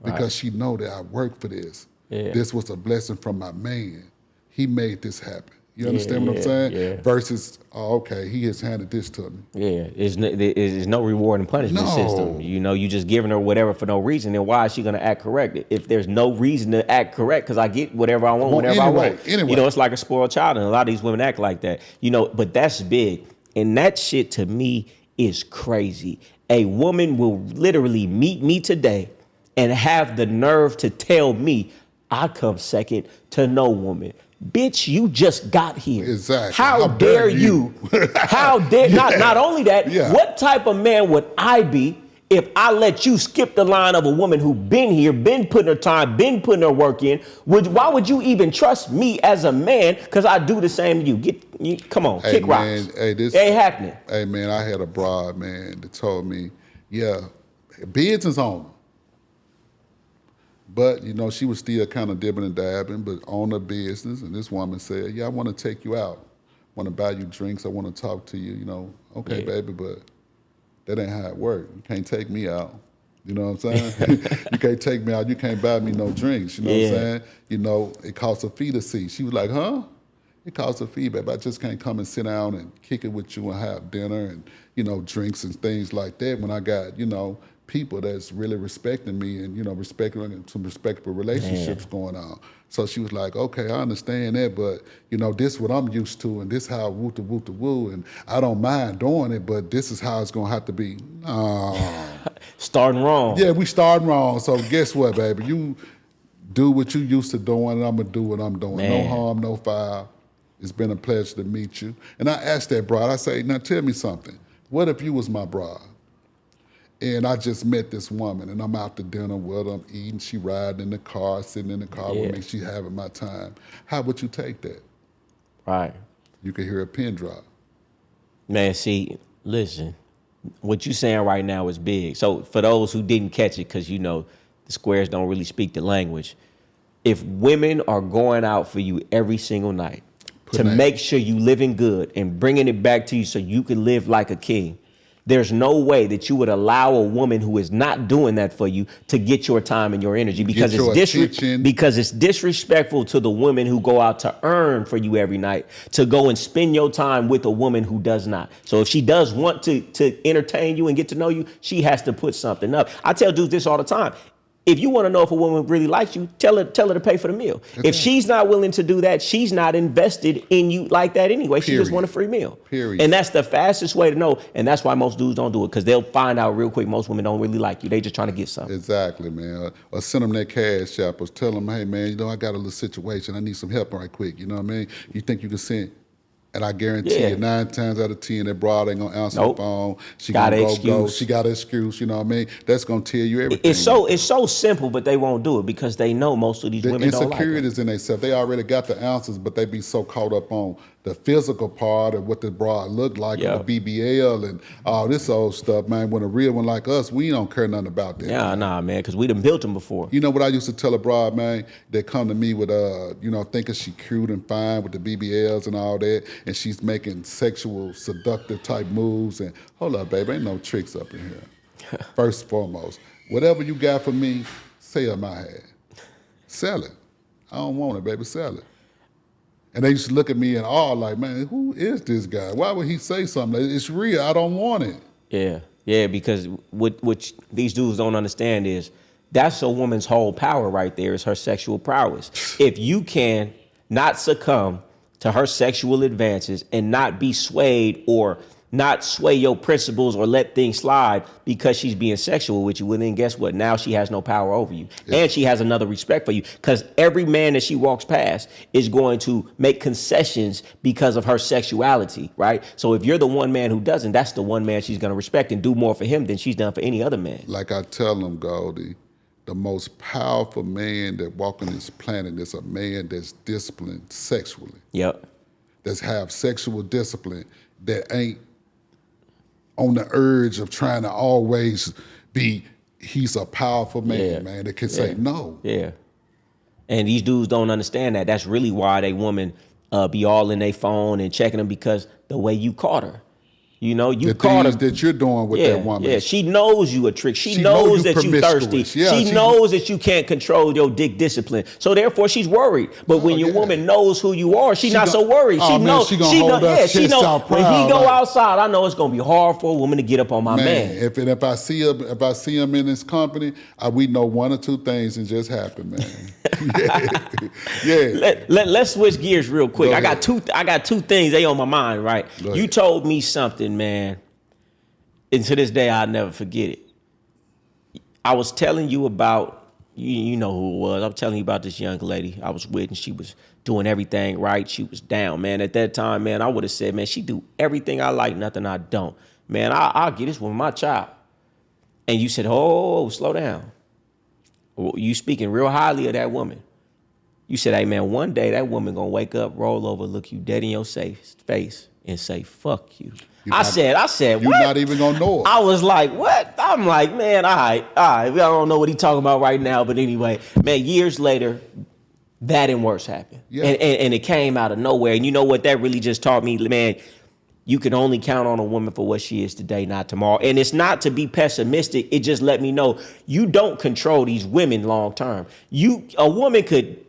Speaker 2: because she know that I worked for this.
Speaker 1: Yeah.
Speaker 2: This was a blessing from my man. He made this happen. You understand what I'm saying?
Speaker 1: Yeah.
Speaker 2: Versus, oh, okay, he has handed this to me.
Speaker 1: Yeah, there's no reward and punishment system. You know, you just giving her whatever for no reason. Then why is she going to act correct? If there's no reason to act correct, because I get whatever I want, whenever I want.
Speaker 2: Anyway.
Speaker 1: You know, it's like a spoiled child, and a lot of these women act like that. You know, but that's big. And that shit to me is crazy. A woman will literally meet me today and have the nerve to tell me I come second to no woman. Bitch, you just got here.
Speaker 2: Exactly.
Speaker 1: How dare you? How dare not only that, what type of man would I be if I let you skip the line of a woman who been here, been putting her time, been putting her work in? Why would you even trust me as a man? Because I do the same to you. Come on, kick rocks.
Speaker 2: Hey, this
Speaker 1: ain't happening.
Speaker 2: Hey, man, I had a broad, man, that told me, yeah, business owner. But, you know, she was still kind of dibbing and dabbing, but on her business. And this woman said, yeah, I want to take you out. I want to buy you drinks. I want to talk to you. You know, okay, baby, but that ain't how it works. You can't take me out. You know what I'm saying? You can't take me out. You can't buy me no drinks. You know what I'm saying? You know, it costs a fee to see. She was like, huh? It costs a fee, baby. I just can't come and sit down and kick it with you and have dinner and, you know, drinks and things like that when I got, you know, people that's really respecting me and, you know, respecting some respectable relationships going on. So she was like, okay, I understand that, but, you know, this is what I'm used to and this how woo-to-woo-to-woo, and I don't mind doing it, but this is how it's going to have to be.
Speaker 1: Starting wrong.
Speaker 2: Yeah, we starting wrong. So guess what, baby? You do what you used to doing and I'm going to do what I'm doing.
Speaker 1: Man.
Speaker 2: No harm, no foul. It's been a pleasure to meet you. And I asked that bride, I say, now tell me something. What if you was my bride? And I just met this woman, and I'm out to dinner with her, I'm eating, she riding in the car, sitting in the car with me, she having my time. How would you take that?
Speaker 1: Right.
Speaker 2: You could hear a pin drop.
Speaker 1: Man, see, listen, what you saying right now is big. So for those who didn't catch it, because, you know, the squares don't really speak the language, if women are going out for you every single night to make sure you living good and bringing it back to you so you can live like a king, there's no way that you would allow a woman who is not doing that for you to get your time and your energy because it's disrespectful to the women who go out to earn for you every night to go and spend your time with a woman who does not. So if she does want to entertain you and get to know you, she has to put something up. I tell dudes this all the time. If you want to know if a woman really likes you, tell her to pay for the meal. If she's not willing to do that, she's not invested in you like that anyway. She just want a free meal.
Speaker 2: Period.
Speaker 1: And that's the fastest way to know. And that's why most dudes don't do it, because they'll find out real quick most women don't really like you. They just trying to get something.
Speaker 2: Exactly, man. Or send them that cash app or tell them, hey, man, you know, I got a little situation. I need some help right quick. You know what I mean? You think you can send... And I guarantee you, 9 times out of 10, that broad ain't gonna answer the phone. She got an excuse. She got an excuse. You know what I mean? That's gonna tell you everything.
Speaker 1: It's so simple, but they won't do it because they know most of these women don't like it.
Speaker 2: The insecurities in themselves. They already got the answers, but they be so caught up on the physical part of what the broad look like, and the BBL and all this old stuff, man. When a real one like us, we don't care nothing about that.
Speaker 1: Yeah, nah, man, because we done built them before.
Speaker 2: You know what I used to tell a broad, man? They come to me with, you know, thinking she cute and fine with the BBLs and all that, and she's making sexual, seductive type moves. And hold up, baby, ain't no tricks up in here. First and foremost, whatever you got for me, sell my head. Sell it. I don't want it, baby, sell it. And they used to look at me in awe like, man, who is this guy? Why would he say something? It's real. I don't want it.
Speaker 1: Yeah, because what these dudes don't understand is that's a woman's whole power right there is her sexual prowess. If you can not succumb to her sexual advances and not be swayed or not sway your principles or let things slide because she's being sexual with you, well, then guess what? Now she has no power over you. Yeah. And she has another respect for you because every man that she walks past is going to make concessions because of her sexuality, right? So if you're the one man who doesn't, that's the one man she's going to respect and do more for him than she's done for any other man.
Speaker 2: Like I tell them, Goldie, the most powerful man that walk on this planet is a man that's disciplined sexually.
Speaker 1: Yep.
Speaker 2: That's have sexual discipline, that ain't on the urge of trying to always be, he's a powerful man, man, that can say no.
Speaker 1: Yeah. And these dudes don't understand that. That's really why they women be all in their phone and checking them, because the way you caught her. You know, you caught her.
Speaker 2: That you're doing with that woman.
Speaker 1: Yeah, she knows you a trick. She knows that you thirsty. Yeah, she knows that you can't control your dick discipline. So therefore, she's worried. But when your woman knows who you are, she's not so worried. She knows. She knows. Yeah, she knows. When he go outside, I know it's gonna be hard for a woman to get up on my man.
Speaker 2: If I see him in his company, we know one or two things and just happen, man. Yeah.
Speaker 1: Let's switch gears real quick. I got two things they on my mind. Right. You told me something, man, and to this day I'll never forget it. I was telling you about, you know who it was. I'm telling you about this young lady I was with, and she was doing everything right. She was down, man. At that time, man, I would have said, man, she do everything I like, nothing I don't. Man, I'll get this woman my child. And you said, oh, slow down. You speaking real highly of that woman. You said, hey, man, one day that woman gonna wake up, roll over, look you dead in your face, and say, fuck you. I said, what?
Speaker 2: You're not even gonna know it.
Speaker 1: I was like, what? I'm like, man, all right. I don't know what he's talking about right now, but anyway, man, years later, that and worse happened. Yeah. And it came out of nowhere. And you know what that really just taught me, man? You can only count on a woman for what she is today, not tomorrow. And it's not to be pessimistic. It just let me know you don't control these women long term. A woman could,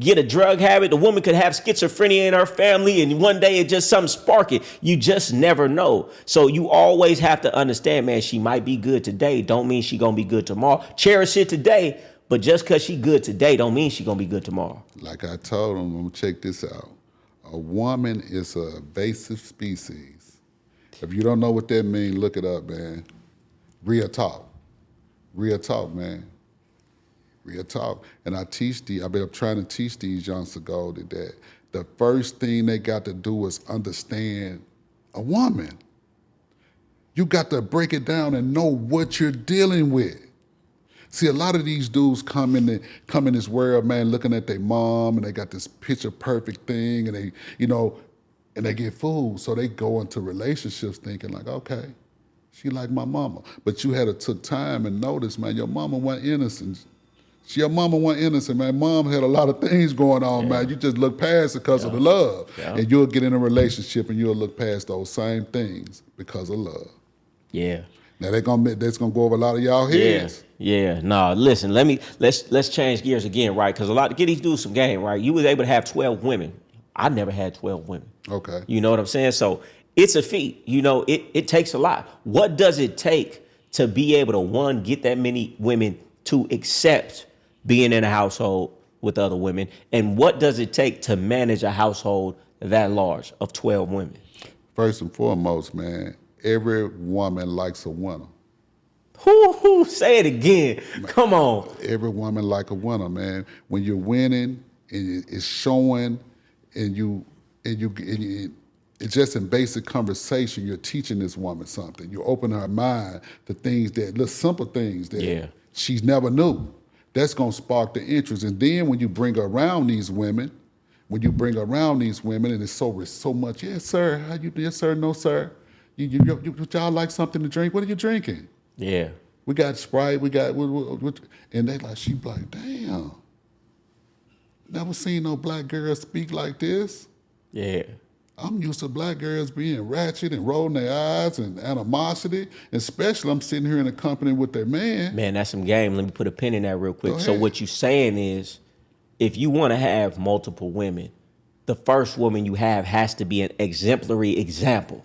Speaker 1: get a drug habit. The woman could have schizophrenia in her family, and one day it just something spark it. You just never know. So you always have to understand, man, she might be good today. Don't mean she gonna be good tomorrow. Cherish it today, but just because she good today don't mean she gonna be good tomorrow.
Speaker 2: Like I told him, I'm gonna check this out. A woman is an invasive species. If you don't know what that means, look it up, man. Real talk, man. Real talk. And I've been trying to teach these youngsters, Goldie, that the first thing they got to do is understand a woman. You got to break it down and know what you're dealing with. See, a lot of these dudes come in this world, man, looking at their mom, and they got this picture perfect thing, and they get fooled. So they go into relationships thinking like, okay, she like my mama. But you had to took time and notice, man, your mama wasn't innocent. Your mama wasn't innocent, man. Mom had a lot of things going on, man. You just look past it because of the love. Yeah. And you'll get in a relationship and you'll look past those same things because of love.
Speaker 1: Yeah.
Speaker 2: Now that's gonna go over a lot of y'all heads.
Speaker 1: Yeah. No, listen, let's change gears again, right? Because get these dudes some game, right? You was able to have 12 women. I never had 12 women.
Speaker 2: Okay.
Speaker 1: You know what I'm saying? So it's a feat. It takes a lot. What does it take to be able to, one, get that many women to accept being in a household with other women? And what does it take to manage a household that large of 12 women?
Speaker 2: First and foremost, man, every woman likes a winner.
Speaker 1: Say it again. Man, come on.
Speaker 2: Every woman like a winner, man. When you're winning and it's showing and it's just in basic conversation, you're teaching this woman something. You're opening her mind to things little simple things that she's never knew. That's gonna spark the interest. And then when you bring her around these women, and it's so much, yes, sir, how you, yes, sir, no, sir. Y'all like something to drink? What are you drinking?
Speaker 1: Yeah.
Speaker 2: We got Sprite, and they like, she like, damn, never seen no black girl speak like this.
Speaker 1: Yeah.
Speaker 2: I'm used to black girls being ratchet and rolling their eyes and animosity, especially I'm sitting here in a company with their man.
Speaker 1: Man, that's some game. Let me put a pin in that real quick. So what you're saying is, if you want to have multiple women, the first woman you have has to be an exemplary example.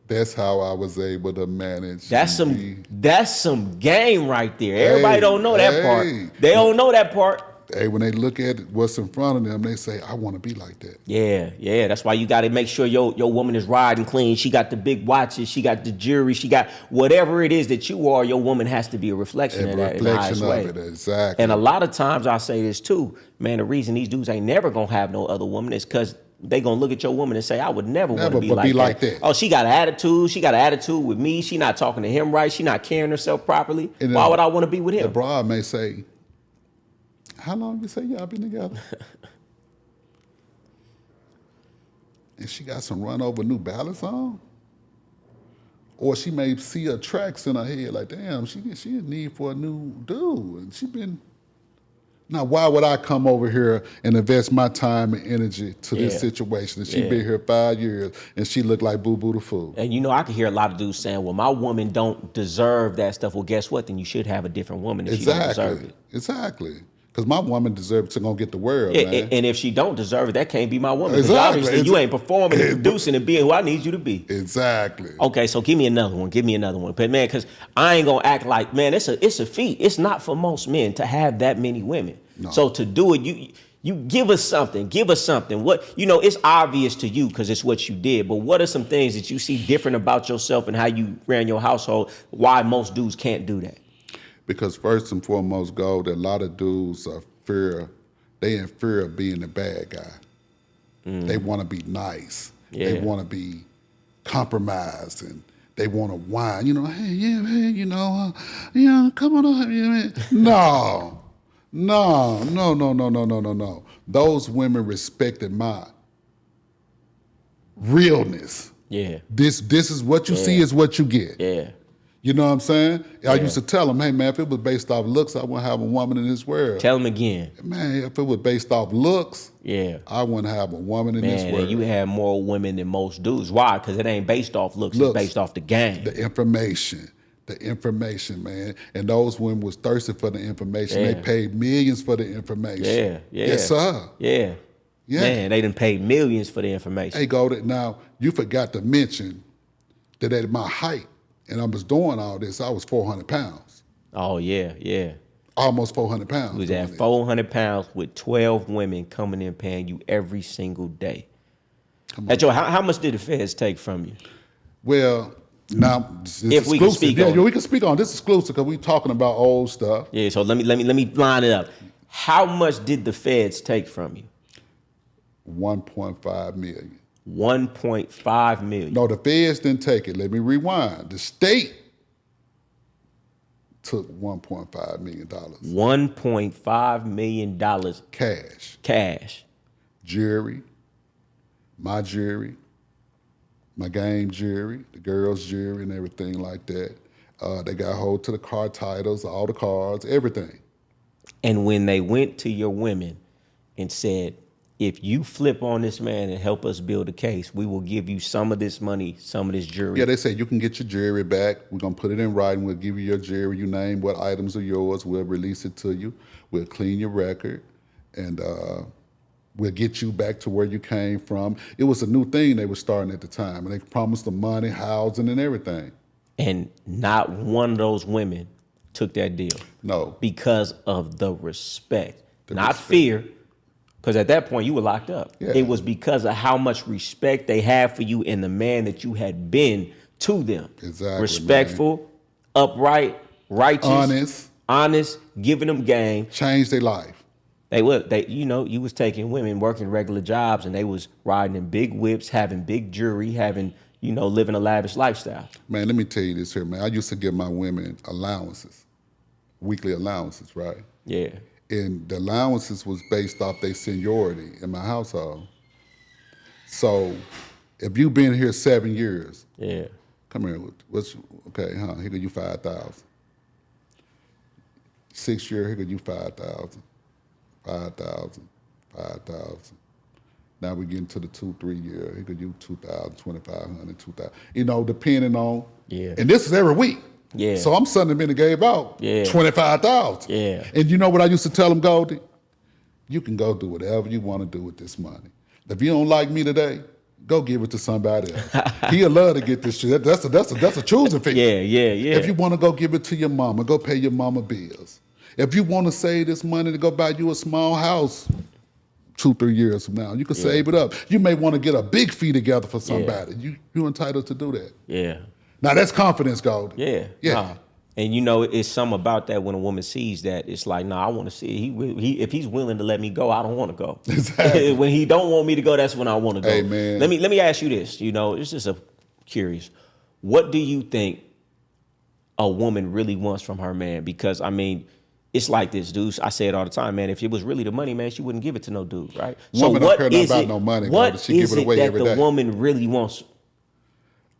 Speaker 2: That's how I was able to manage.
Speaker 1: That's some game right there. Everybody don't know that part. They don't know that part.
Speaker 2: when they look at what's in front of them, they say, I want to be like that.
Speaker 1: Yeah, yeah. That's why you got to make sure your woman is riding clean. She got the big watches. She got the jewelry. She got whatever it is that you are. Your woman has to be a reflection of that in the highest way.
Speaker 2: It, exactly.
Speaker 1: And a lot of times I say this too, man. The reason these dudes ain't never gonna have no other woman is because they gonna look at your woman and say, I would never want to be like that. Oh, she got an attitude. She got an attitude with me. She not talking to him right. She not carrying herself properly.
Speaker 2: And
Speaker 1: why would I want to be with him?
Speaker 2: The broad may say, how long you say y'all been together? And she got some run over New Balance on? Or she may see her tracks in her head like, damn, she in need for a new dude. And she been... Now, why would I come over here and invest my time and energy to this situation? And she been here 5 years and she look like Boo Boo the Fool.
Speaker 1: And you know, I can hear a lot of dudes saying, well, my woman don't deserve that stuff. Well, guess what? Then you should have a different woman if she don't deserve it.
Speaker 2: Exactly. Because my woman deserves to go get the world, man.
Speaker 1: And if she don't deserve it, that can't be my woman. Because obviously you ain't performing and producing and being who I need you to be.
Speaker 2: Exactly.
Speaker 1: Okay, so give me another one. Give me another one. But man, because I ain't gonna act like, man, it's a feat. It's not for most men to have that many women. No. So to do it, you give us something. Give us something. What, you know, it's obvious to you because it's what you did. But what are some things that you see different about yourself and how you ran your household? Why most dudes can't do that?
Speaker 2: Because first and foremost, Gold, a lot of dudes are in fear of being the bad guy. They want to be nice. They want to be compromised, and they want to whine. You know, hey, yeah, man, you know, come on, yeah, man. No. Those women respected my realness. Yeah. This is what you see is what you get. Yeah. You know what I'm saying? I used to tell them, hey, man, if it was based off looks, I wouldn't have a woman in this world.
Speaker 1: Tell them again.
Speaker 2: Man, if it was based off looks, I wouldn't have a woman in this world.
Speaker 1: You have more women than most dudes. Why? Because it ain't based off looks. It's based off the game.
Speaker 2: The information, man. And those women was thirsty for the information. They paid millions for the information.
Speaker 1: Yeah.
Speaker 2: Yes, sir.
Speaker 1: Yeah. Man, they done paid millions for the information.
Speaker 2: Hey, Goldie, now, you forgot to mention that at my height, and I was doing all this, I was 400 pounds.
Speaker 1: Oh, yeah.
Speaker 2: Almost 400 pounds.
Speaker 1: You was at 400 pounds with 12 women coming in paying you every single day. How much did the feds take from you?
Speaker 2: Well, now,
Speaker 1: if we can speak on
Speaker 2: we can speak on this exclusive because we talking about old stuff.
Speaker 1: Yeah, so let me line it up. How much did the feds take from you?
Speaker 2: 1.5 million.
Speaker 1: 1.5 million.
Speaker 2: No, the feds didn't take it. Let me rewind. The state took $1.5 million.
Speaker 1: $1.5 million. Cash.
Speaker 2: Jewelry, my game jewelry, the girls' jewelry and everything like that. They got hold to the car titles, all the cars, everything.
Speaker 1: And when they went to your women and said, if you flip on this man and help us build a case, we will give you some of this money, some of this jewelry.
Speaker 2: Yeah, they said you can get your jewelry back. We're going to put it in writing. We'll give you your jewelry. You name what items are yours. We'll release it to you. We'll clean your record. And we'll get you back to where you came from. It was a new thing they were starting at the time. And they promised them money, housing, and everything. And
Speaker 1: not one of those women took that deal.
Speaker 2: No.
Speaker 1: Because of the respect. Not fear. Because at that point, you were locked up. Yeah. It was because of how much respect they had for you and the man that you had been to them.
Speaker 2: Exactly.
Speaker 1: Respectful, man. Upright, righteous, honest, giving them game.
Speaker 2: Changed their life.
Speaker 1: You was taking women working regular jobs and they was riding in big whips, having big jewelry, living a lavish lifestyle.
Speaker 2: Man, let me tell you this here, man. I used to give my women allowances, weekly allowances, right?
Speaker 1: Yeah.
Speaker 2: And the allowances was based off their seniority in my household. So if you've been here 7 years, come here. Here go you 5,000. 6 years, here go you 5,000. 5,000. Now we get into the 2-3 year. Here go you 2,000, 2,500, 2,000. Depending on. Yeah. And this is every week. Yeah. So I'm sending them in and gave out 25,000. Yeah. And you know what I used to tell them, Goldie? You can go do whatever you want to do with this money. If you don't like me today, go give it to somebody else. He'll love to get this shit. That's a choosing fee.
Speaker 1: Yeah.
Speaker 2: If you want to go give it to your mama, go pay your mama bills. If you want to save this money to go buy you a small house 2-3 years from now, you can save it up. You may want to get a big fee together for somebody. You're entitled to do that.
Speaker 1: Yeah.
Speaker 2: Now that's confidence, Goldie.
Speaker 1: Yeah.
Speaker 2: Yeah.
Speaker 1: Nah. And you know, it's something about that when a woman sees that, it's like, nah, I want to see it. He if he's willing to let me go, I don't want to go.
Speaker 2: Exactly.
Speaker 1: When he don't want me to go, that's when I want to go.
Speaker 2: Hey, man.
Speaker 1: Let me ask you this. You know, it's just a curious. What do you think a woman really wants from her man? Because I mean, it's like this, dude. I say it all the time, man. If it was really the money, man, she wouldn't give it to no dude, right?
Speaker 2: Woman don't care nothing about no money,
Speaker 1: what
Speaker 2: Goldie. She give
Speaker 1: is
Speaker 2: it away
Speaker 1: that
Speaker 2: every
Speaker 1: the
Speaker 2: day.
Speaker 1: woman really wants?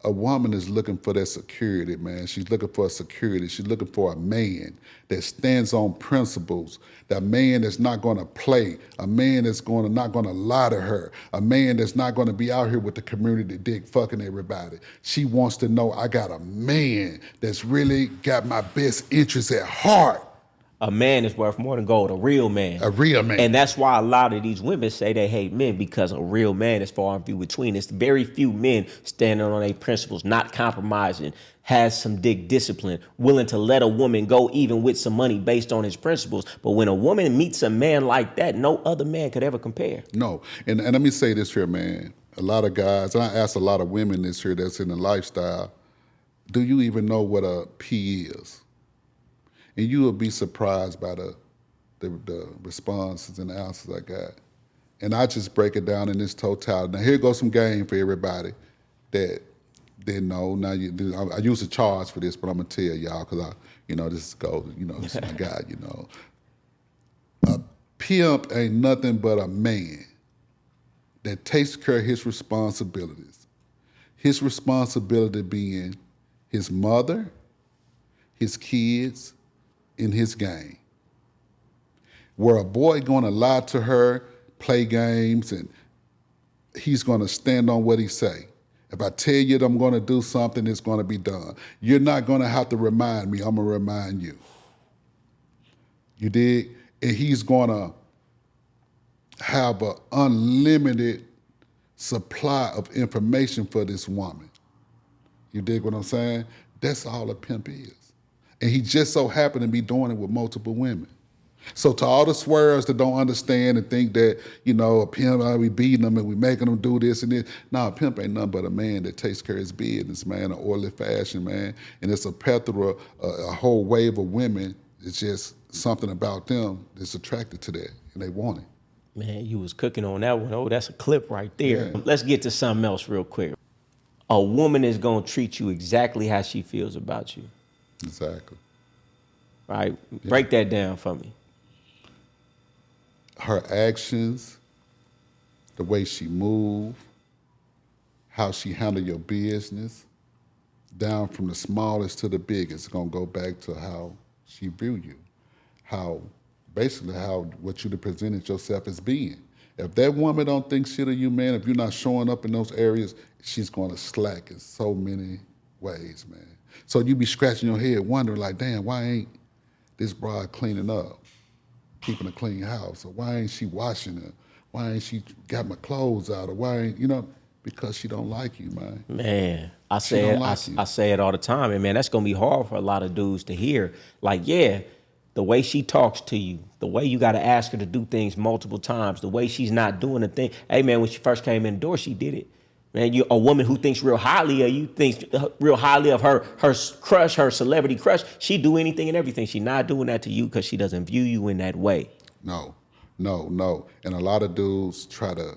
Speaker 2: A woman is looking for that security, man. She's looking for a security. She's looking for a man that stands on principles. That man that's not going to play. A man that's not going to lie to her. A man that's not going to be out here with the community dick fucking everybody. She wants to know I got a man that's really got my best interests at heart.
Speaker 1: A man is worth more than gold, a real man.
Speaker 2: A real man.
Speaker 1: And that's why a lot of these women say they hate men, because a real man is far and few between. It's very few men standing on their principles, not compromising, has some dick discipline, willing to let a woman go even with some money based on his principles. But when a woman meets a man like that, no other man could ever compare.
Speaker 2: No. And let me say this here, man. A lot of guys, and I ask a lot of women this here that's in the lifestyle, do you even know what a P is? And you will be surprised by the responses and the answers I got. And I just break it down in this totality. Now here goes some game for everybody that didn't know. Now I use a charge for this, but I'm gonna tell y'all because this is Goldie. This is my guy. A pimp ain't nothing but a man that takes care of his responsibilities. His responsibility being his mother, his kids, in his game. Where a boy gonna lie to her, play games, and he's gonna stand on what he say. If I tell you that I'm gonna do something, it's gonna be done. You're not gonna have to remind me, I'm gonna remind you. You dig? And he's gonna have an unlimited supply of information for this woman. You dig what I'm saying? That's all a pimp is. And he just so happened to be doing it with multiple women. So to all the swearers that don't understand and think that, a pimp, we beating them and we making them do this and this. No, a pimp ain't nothing but a man that takes care of his business, man, an orderly fashion, man. And it's a plethora, a whole wave of women. It's just something about them that's attracted to that and they want it.
Speaker 1: Man, you was cooking on that one. Oh, that's a clip right there.
Speaker 2: Yeah.
Speaker 1: Let's get to something else real quick. A woman is gonna treat you exactly how she feels about you.
Speaker 2: Exactly.
Speaker 1: Right? Break that down for me.
Speaker 2: Her actions, the way she move, how she handle your business, down from the smallest to the biggest, it's gonna go back to how she view you, basically what you presented yourself as being. If that woman don't think shit of you, man, if you're not showing up in those areas, she's gonna slack in so many ways, man. So you be scratching your head wondering like, damn, why ain't this broad cleaning up, keeping a clean house? Or why ain't she washing it? Why ain't she got my clothes out? Or why ain't, because she don't like you, man.
Speaker 1: Man, I say it all the time. And man, that's going to be hard for a lot of dudes to hear. Like, yeah, the way she talks to you, the way you got to ask her to do things multiple times, the way she's not doing a thing. Hey, man, when she first came in the door, she did it. Man, you a woman who thinks real highly of you, thinks real highly of her crush, her celebrity crush. She do anything and everything. She not doing that to you because she doesn't view you in that way.
Speaker 2: No. And a lot of dudes try to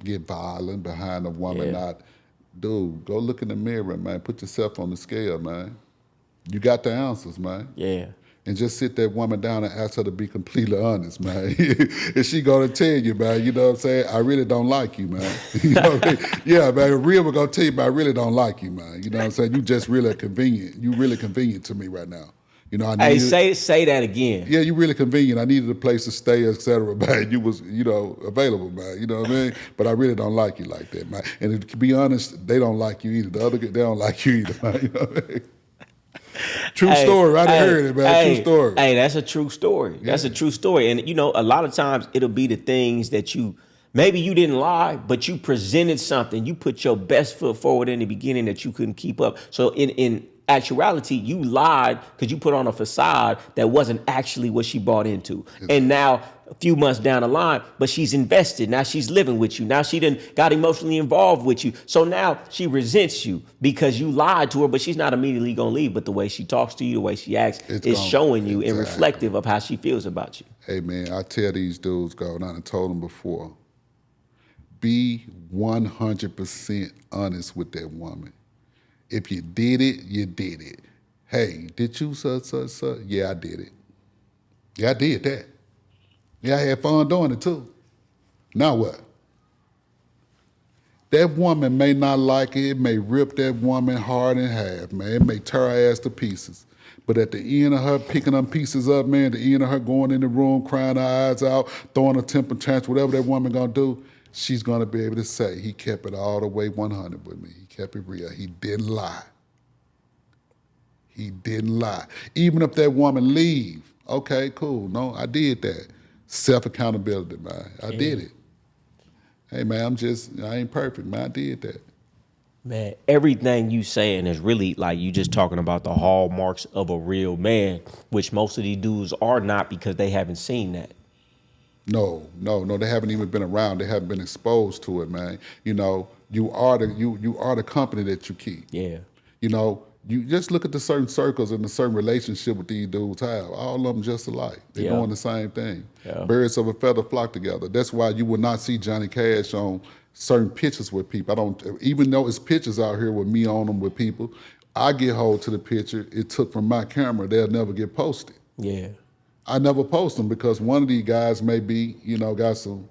Speaker 2: get violent behind a woman. Dude, go look in the mirror, man. Put yourself on the scale, man. You got the answers, man.
Speaker 1: Yeah.
Speaker 2: And just sit that woman down and ask her to be completely honest, man. And she gonna tell you, man, you know what I'm saying? I really don't like you, man. You know what I mean? Yeah, man, real one gonna tell you, but I really don't like you, man. You know what I'm saying? You just really convenient. You really convenient to me right now.
Speaker 1: Hey, say that again.
Speaker 2: Yeah, you really convenient. I needed a place to stay, et cetera, man. You was, available, man. You know what I mean? But I really don't like you like that, man. And to be honest, they don't like you either. The other, they don't like you either, man. You know what I mean? True story. I done heard it, man. True story.
Speaker 1: Hey, that's a true story. Yeah. That's a true story. And, a lot of times it'll be the things that maybe you didn't lie, but you presented something. You put your best foot forward in the beginning that you couldn't keep up. So in actuality, you lied because you put on a facade that wasn't actually what she bought into. And now a few months down the line, but she's invested. Now she's living with you. Now she done got emotionally involved with you. So now she resents you because you lied to her, but she's not immediately going to leave. But the way she talks to you, the way she acts is showing you and reflective of how she feels about you.
Speaker 2: Hey, man, I tell these dudes, and I told them before, be 100% honest with that woman. If you did it, you did it. Hey, did you such? Yeah, I did it. Yeah, I did that. Yeah, I had fun doing it too. Now what? That woman may not like it. It may rip that woman hard in half, man. It may tear her ass to pieces. But at the end of her picking them pieces up, man, at the end of her going in the room, crying her eyes out, throwing a temper tantrum, whatever that woman gonna do, she's gonna be able to say, he kept it all the way 100 with me. He kept it real. He didn't lie. He didn't lie. Even if that woman leave, okay, cool. No, I did that. Self-accountability, man. I did it. Hey, man, I ain't perfect, man. I did that.
Speaker 1: Man, everything you saying is really like you just talking about the hallmarks of a real man, which most of these dudes are not because they haven't seen that.
Speaker 2: No, they haven't even been around. They haven't been exposed to it, man. You know, you are the company that you keep.
Speaker 1: Yeah.
Speaker 2: You know, you just look at the certain circles and the certain relationship with these dudes have. All of them just alike. They're doing the same thing. Yeah. Birds of a feather flock together. That's why you will not see Johnny Cash on certain pictures with people. Even though it's pictures out here with me on them with people, I get hold to the picture it took from my camera. They'll never get posted.
Speaker 1: Yeah.
Speaker 2: I never post them because one of these guys may be, got some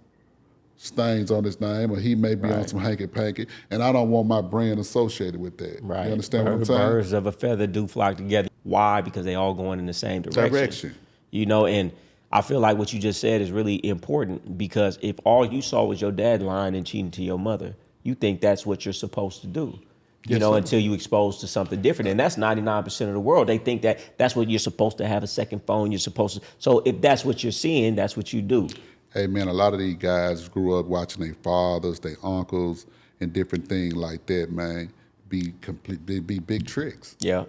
Speaker 2: stains on his name, or he may be on some hanky-panky, and I don't want my brand associated with that.
Speaker 1: Right.
Speaker 2: You understand what I'm saying?
Speaker 1: Birds of a feather do flock together. Why? Because they all going in the same direction. And I feel like what you just said is really important, because if all you saw was your dad lying and cheating to your mother, you think that's what you're supposed to do. Until you exposed to something different. And that's 99% of the world. They think that that's what you're supposed to have, a second phone. You're supposed to. So if that's what you're seeing, that's what you do.
Speaker 2: Hey, man, a lot of these guys grew up watching their fathers, their uncles, and different things like that, man, be big tricks.
Speaker 1: Yeah.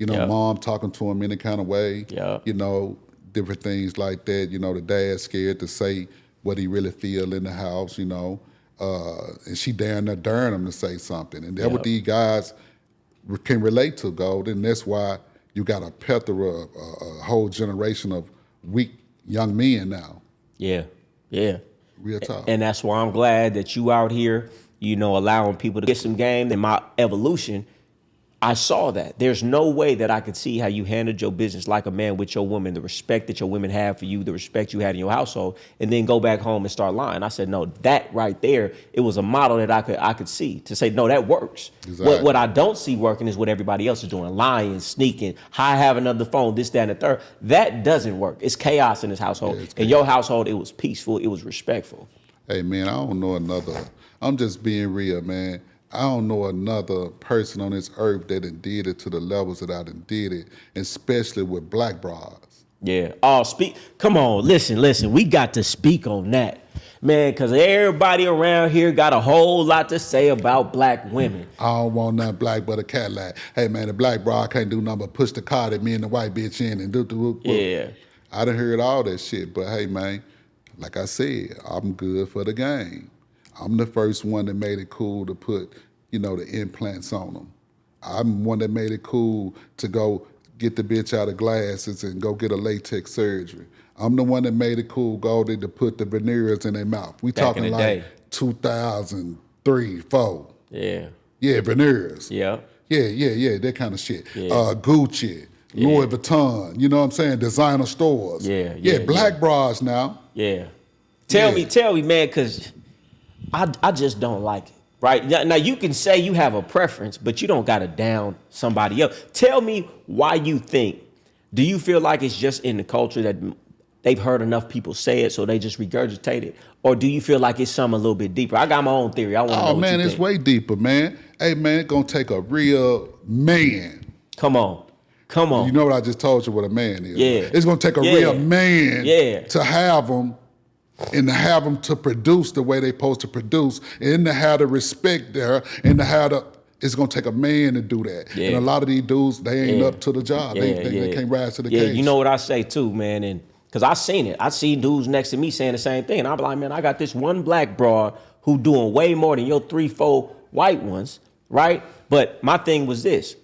Speaker 2: Mom talking to him any kind of way.
Speaker 1: Yeah.
Speaker 2: Different things like that. The dad's scared to say what he really feel in the house, and she daring him to say something. And that's what these guys can relate to, Gold. And that's why you got a plethora, a whole generation of weak young men now.
Speaker 1: Yeah. Yeah.
Speaker 2: Real talk.
Speaker 1: And that's why I'm glad that you out here, allowing people to get some game. In my evolution, I saw that. There's no way that I could see how you handled your business like a man with your woman, the respect that your women have for you, the respect you had in your household, and then go back home and start lying. I said, no, that right there, it was a model that I could see to say, no, that works. Exactly. What I don't see working is what everybody else is doing, lying, sneaking, I have another phone, this, that, and the third. That doesn't work. It's chaos in this household. In your household, it was peaceful, it was respectful.
Speaker 2: Hey, man, I don't know another. I'm just being real, man. I don't know another person on this earth that did it to the levels that I done did it, especially with black bras.
Speaker 1: Yeah. Oh, come on, listen. We got to speak on that, man, because everybody around here got a whole lot to say about black women.
Speaker 2: I don't want nothing black but a Cadillac. Hey, man, the black bra can't do nothing but push the car that me and the white bitch in and do.
Speaker 1: Yeah.
Speaker 2: I done heard all that shit, but hey, man, like I said, I'm good for the game. I'm the first one that made it cool to put, the implants on them. I'm one that made it cool to go get the bitch out of glasses and go get a latex surgery. I'm the one that made it cool, Goldie, to put the veneers in their mouth. We talking like 2003, 4.
Speaker 1: Yeah.
Speaker 2: Yeah, veneers.
Speaker 1: Yeah.
Speaker 2: Yeah, that kind of shit.
Speaker 1: Yeah.
Speaker 2: Gucci, Louis Vuitton, you know what I'm saying? Designer stores.
Speaker 1: Yeah,
Speaker 2: black bras now.
Speaker 1: Yeah. Tell me, man, because I just don't like it, right? Now, you can say you have a preference, but you don't got to down somebody else. Tell me why you think. Do you feel like it's just in the culture that they've heard enough people say it, so they just regurgitate it? Or do you feel like it's something a little bit deeper? I got my own theory. I want to know what you think.
Speaker 2: It's way deeper, man. Hey, man, it's going to take a real man.
Speaker 1: Come on.
Speaker 2: You know what I just told you what a man is?
Speaker 1: Yeah.
Speaker 2: It's going to take a real man to have them, and to have them to produce the way they're supposed to produce, and to have the respect there, and to have It's gonna take a man to do that.
Speaker 1: Yeah.
Speaker 2: And a lot of these dudes, they ain't up to the job. They can't rise to the occasion.
Speaker 1: You know what I say too, man, and because I seen it. I see dudes next to me saying the same thing. And I'm like, man, I got this one black broad who doing way more than your 3-4 white ones, right? But my thing was this.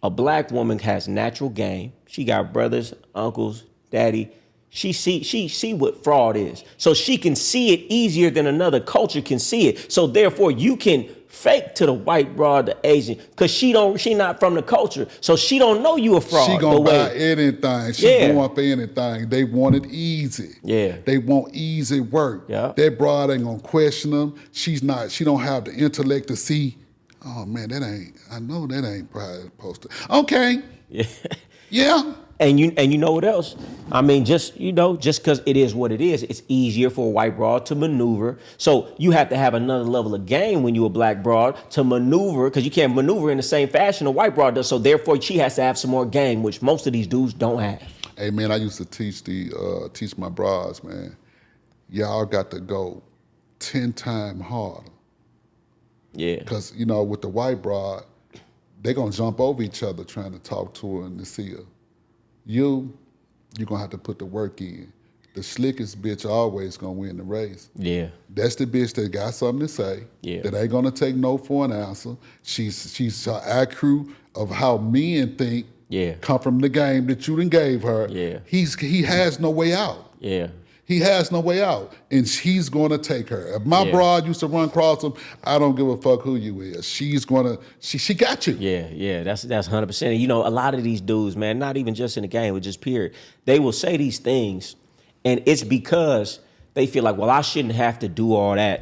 Speaker 1: A black woman has natural game. She got brothers, uncles, daddy. She see what fraud is. So she can see it easier than another culture can see it. So therefore you can fake to the white broad, the Asian, because she not from the culture. So she don't know you a fraud.
Speaker 2: She gonna buy anything. She going for anything. They want it easy.
Speaker 1: Yeah.
Speaker 2: They want easy work.
Speaker 1: Yeah.
Speaker 2: That broad ain't gonna question them. She don't have the intellect to see, oh man, I know that ain't probably supposed to. Okay.
Speaker 1: Yeah.
Speaker 2: Yeah.
Speaker 1: And you know what else? I mean, just because it is what it is, it's easier for a white broad to maneuver. So you have to have another level of game when you're a black broad to maneuver, because you can't maneuver in the same fashion a white broad does. So therefore, she has to have some more game, which most of these dudes don't have.
Speaker 2: Hey man, I used to teach my broads, man. Y'all got to go 10 times harder.
Speaker 1: Yeah.
Speaker 2: Because with the white broad, they're gonna jump over each other trying to talk to her and to see her. You're gonna have to put the work in. The slickest bitch always gonna win the race.
Speaker 1: Yeah.
Speaker 2: That's the bitch that got something to say.
Speaker 1: Yeah.
Speaker 2: That ain't gonna take no for an answer. She's her IQ of how men think.
Speaker 1: Yeah.
Speaker 2: Come from the game that you done gave her.
Speaker 1: Yeah.
Speaker 2: He has no way out.
Speaker 1: Yeah.
Speaker 2: He has no way out, and she's gonna take her. If my broad used to run across him, I don't give a fuck who you is. She's gonna, she got you.
Speaker 1: Yeah, that's 100%. And a lot of these dudes, man, not even just in the game, but just period, they will say these things, and it's because they feel like, well, I shouldn't have to do all that,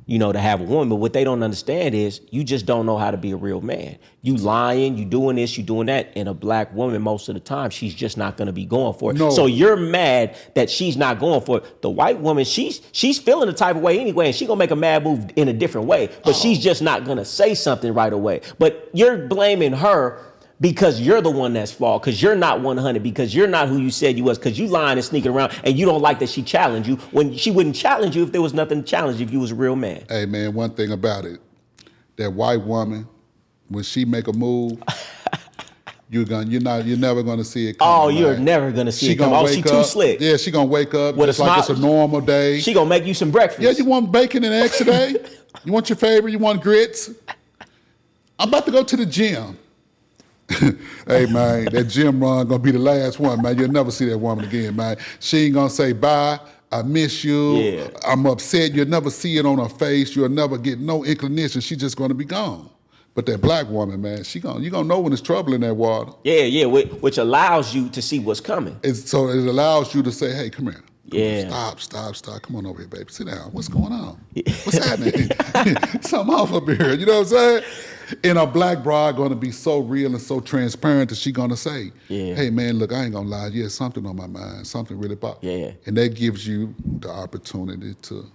Speaker 1: to have a woman. But what they don't understand is you just don't know how to be a real man. You lying, you doing this, you doing that. And a black woman, most of the time, she's just not going to be going for it.
Speaker 2: No.
Speaker 1: So you're mad that she's not going for it. The white woman, she's feeling the type of way anyway, and she's going to make a mad move in a different way. But she's just not going to say something right away. But you're blaming her because you're the one that's flawed, because you're not 100, because you're not who you said you was, because you lying and sneaking around, and you don't like that she challenged you when she wouldn't challenge you if there was nothing to challenge if you was a real man.
Speaker 2: Hey man, one thing about it, that white woman, when she make a move, you're never gonna see it come.
Speaker 1: Oh, you're never gonna see it come. Oh, she too slick.
Speaker 2: Yeah, she gonna wake up
Speaker 1: with
Speaker 2: just like it's a normal day.
Speaker 1: She gonna make you some breakfast.
Speaker 2: Yeah, you want bacon and eggs today? You want your favorite? You want grits? I'm about to go to the gym. Hey man, that gym run gonna be the last one, man. You'll never see that woman again, man. She ain't gonna say bye, I miss you,
Speaker 1: Yeah.
Speaker 2: I'm upset. You'll never see it on her face. You'll never get no inclination. She's just gonna be gone. But that black woman, man, you gonna know when there's trouble in that water.
Speaker 1: Yeah, which allows you to see what's coming.
Speaker 2: So it allows you to say, hey, come here.
Speaker 1: Yeah.
Speaker 2: Stop. Come on over here, baby. Sit down. What's going on? What's happening? Something off up here. You know what I'm saying? And a black bride gonna be so real and so transparent that she gonna say, hey man, look, I ain't gonna lie. Yeah, something on my mind. Something really bothers.
Speaker 1: Yeah.
Speaker 2: And that gives you the opportunity to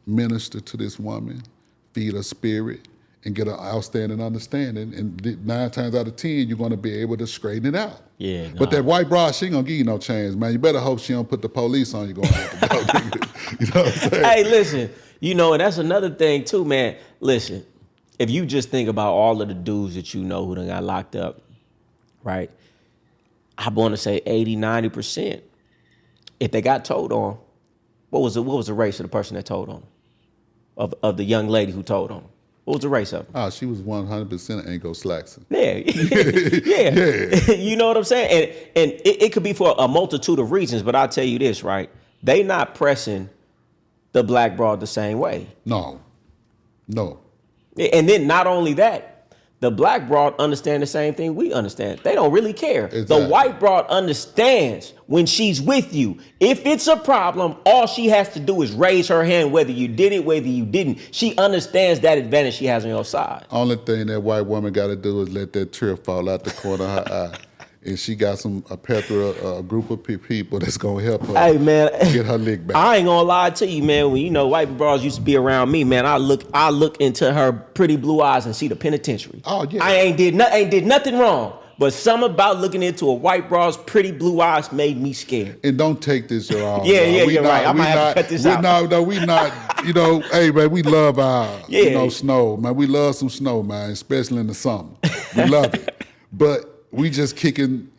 Speaker 2: minister to this woman, feed her spirit, and get an outstanding understanding. And 9 times out of 10, you're gonna be able to straighten it out.
Speaker 1: Yeah. Nah.
Speaker 2: But that white bride, she ain't gonna give you no chance, man. You better hope she don't put the police on you going out the door. You know what I'm saying?
Speaker 1: Hey, listen, and that's another thing too, man. Listen, if you just think about all of the dudes that who done got locked up, right? I want to say 80, 90%. If they got told on, what was the race of the person that told on? Of the young lady who told on? What was the race of them?
Speaker 2: Oh, she was 100% Anglo-Saxon.
Speaker 1: Yeah. Yeah. You know what I'm saying? And it could be for a multitude of reasons, but I'll tell you this, right? They not pressing the black broad the same way.
Speaker 2: No.
Speaker 1: And then not only that, the black broad understand the same thing we understand. They don't really care.
Speaker 2: Exactly.
Speaker 1: The white broad understands when she's with you. If it's a problem, all she has to do is raise her hand, whether you did it, whether you didn't. She understands that advantage she has on your side.
Speaker 2: Only thing that white woman got to do is let that tear fall out the corner of her eye. And she got a plethora, a group of people that's gonna help her.
Speaker 1: Hey man,
Speaker 2: get her lick back.
Speaker 1: I ain't gonna lie to you, man. When white broads used to be around me, man, I look into her pretty blue eyes and see the penitentiary.
Speaker 2: Oh yeah.
Speaker 1: I ain't did nothing wrong, But something about looking into a white broad's pretty blue eyes made me scared.
Speaker 2: And don't take this your own.
Speaker 1: Yeah, you're right. I might have to cut this out.
Speaker 2: No, we not. You know, hey man, we love our
Speaker 1: Yeah.
Speaker 2: snow, man. We love some snow, man, especially in the summer. We love it. But we just kicking.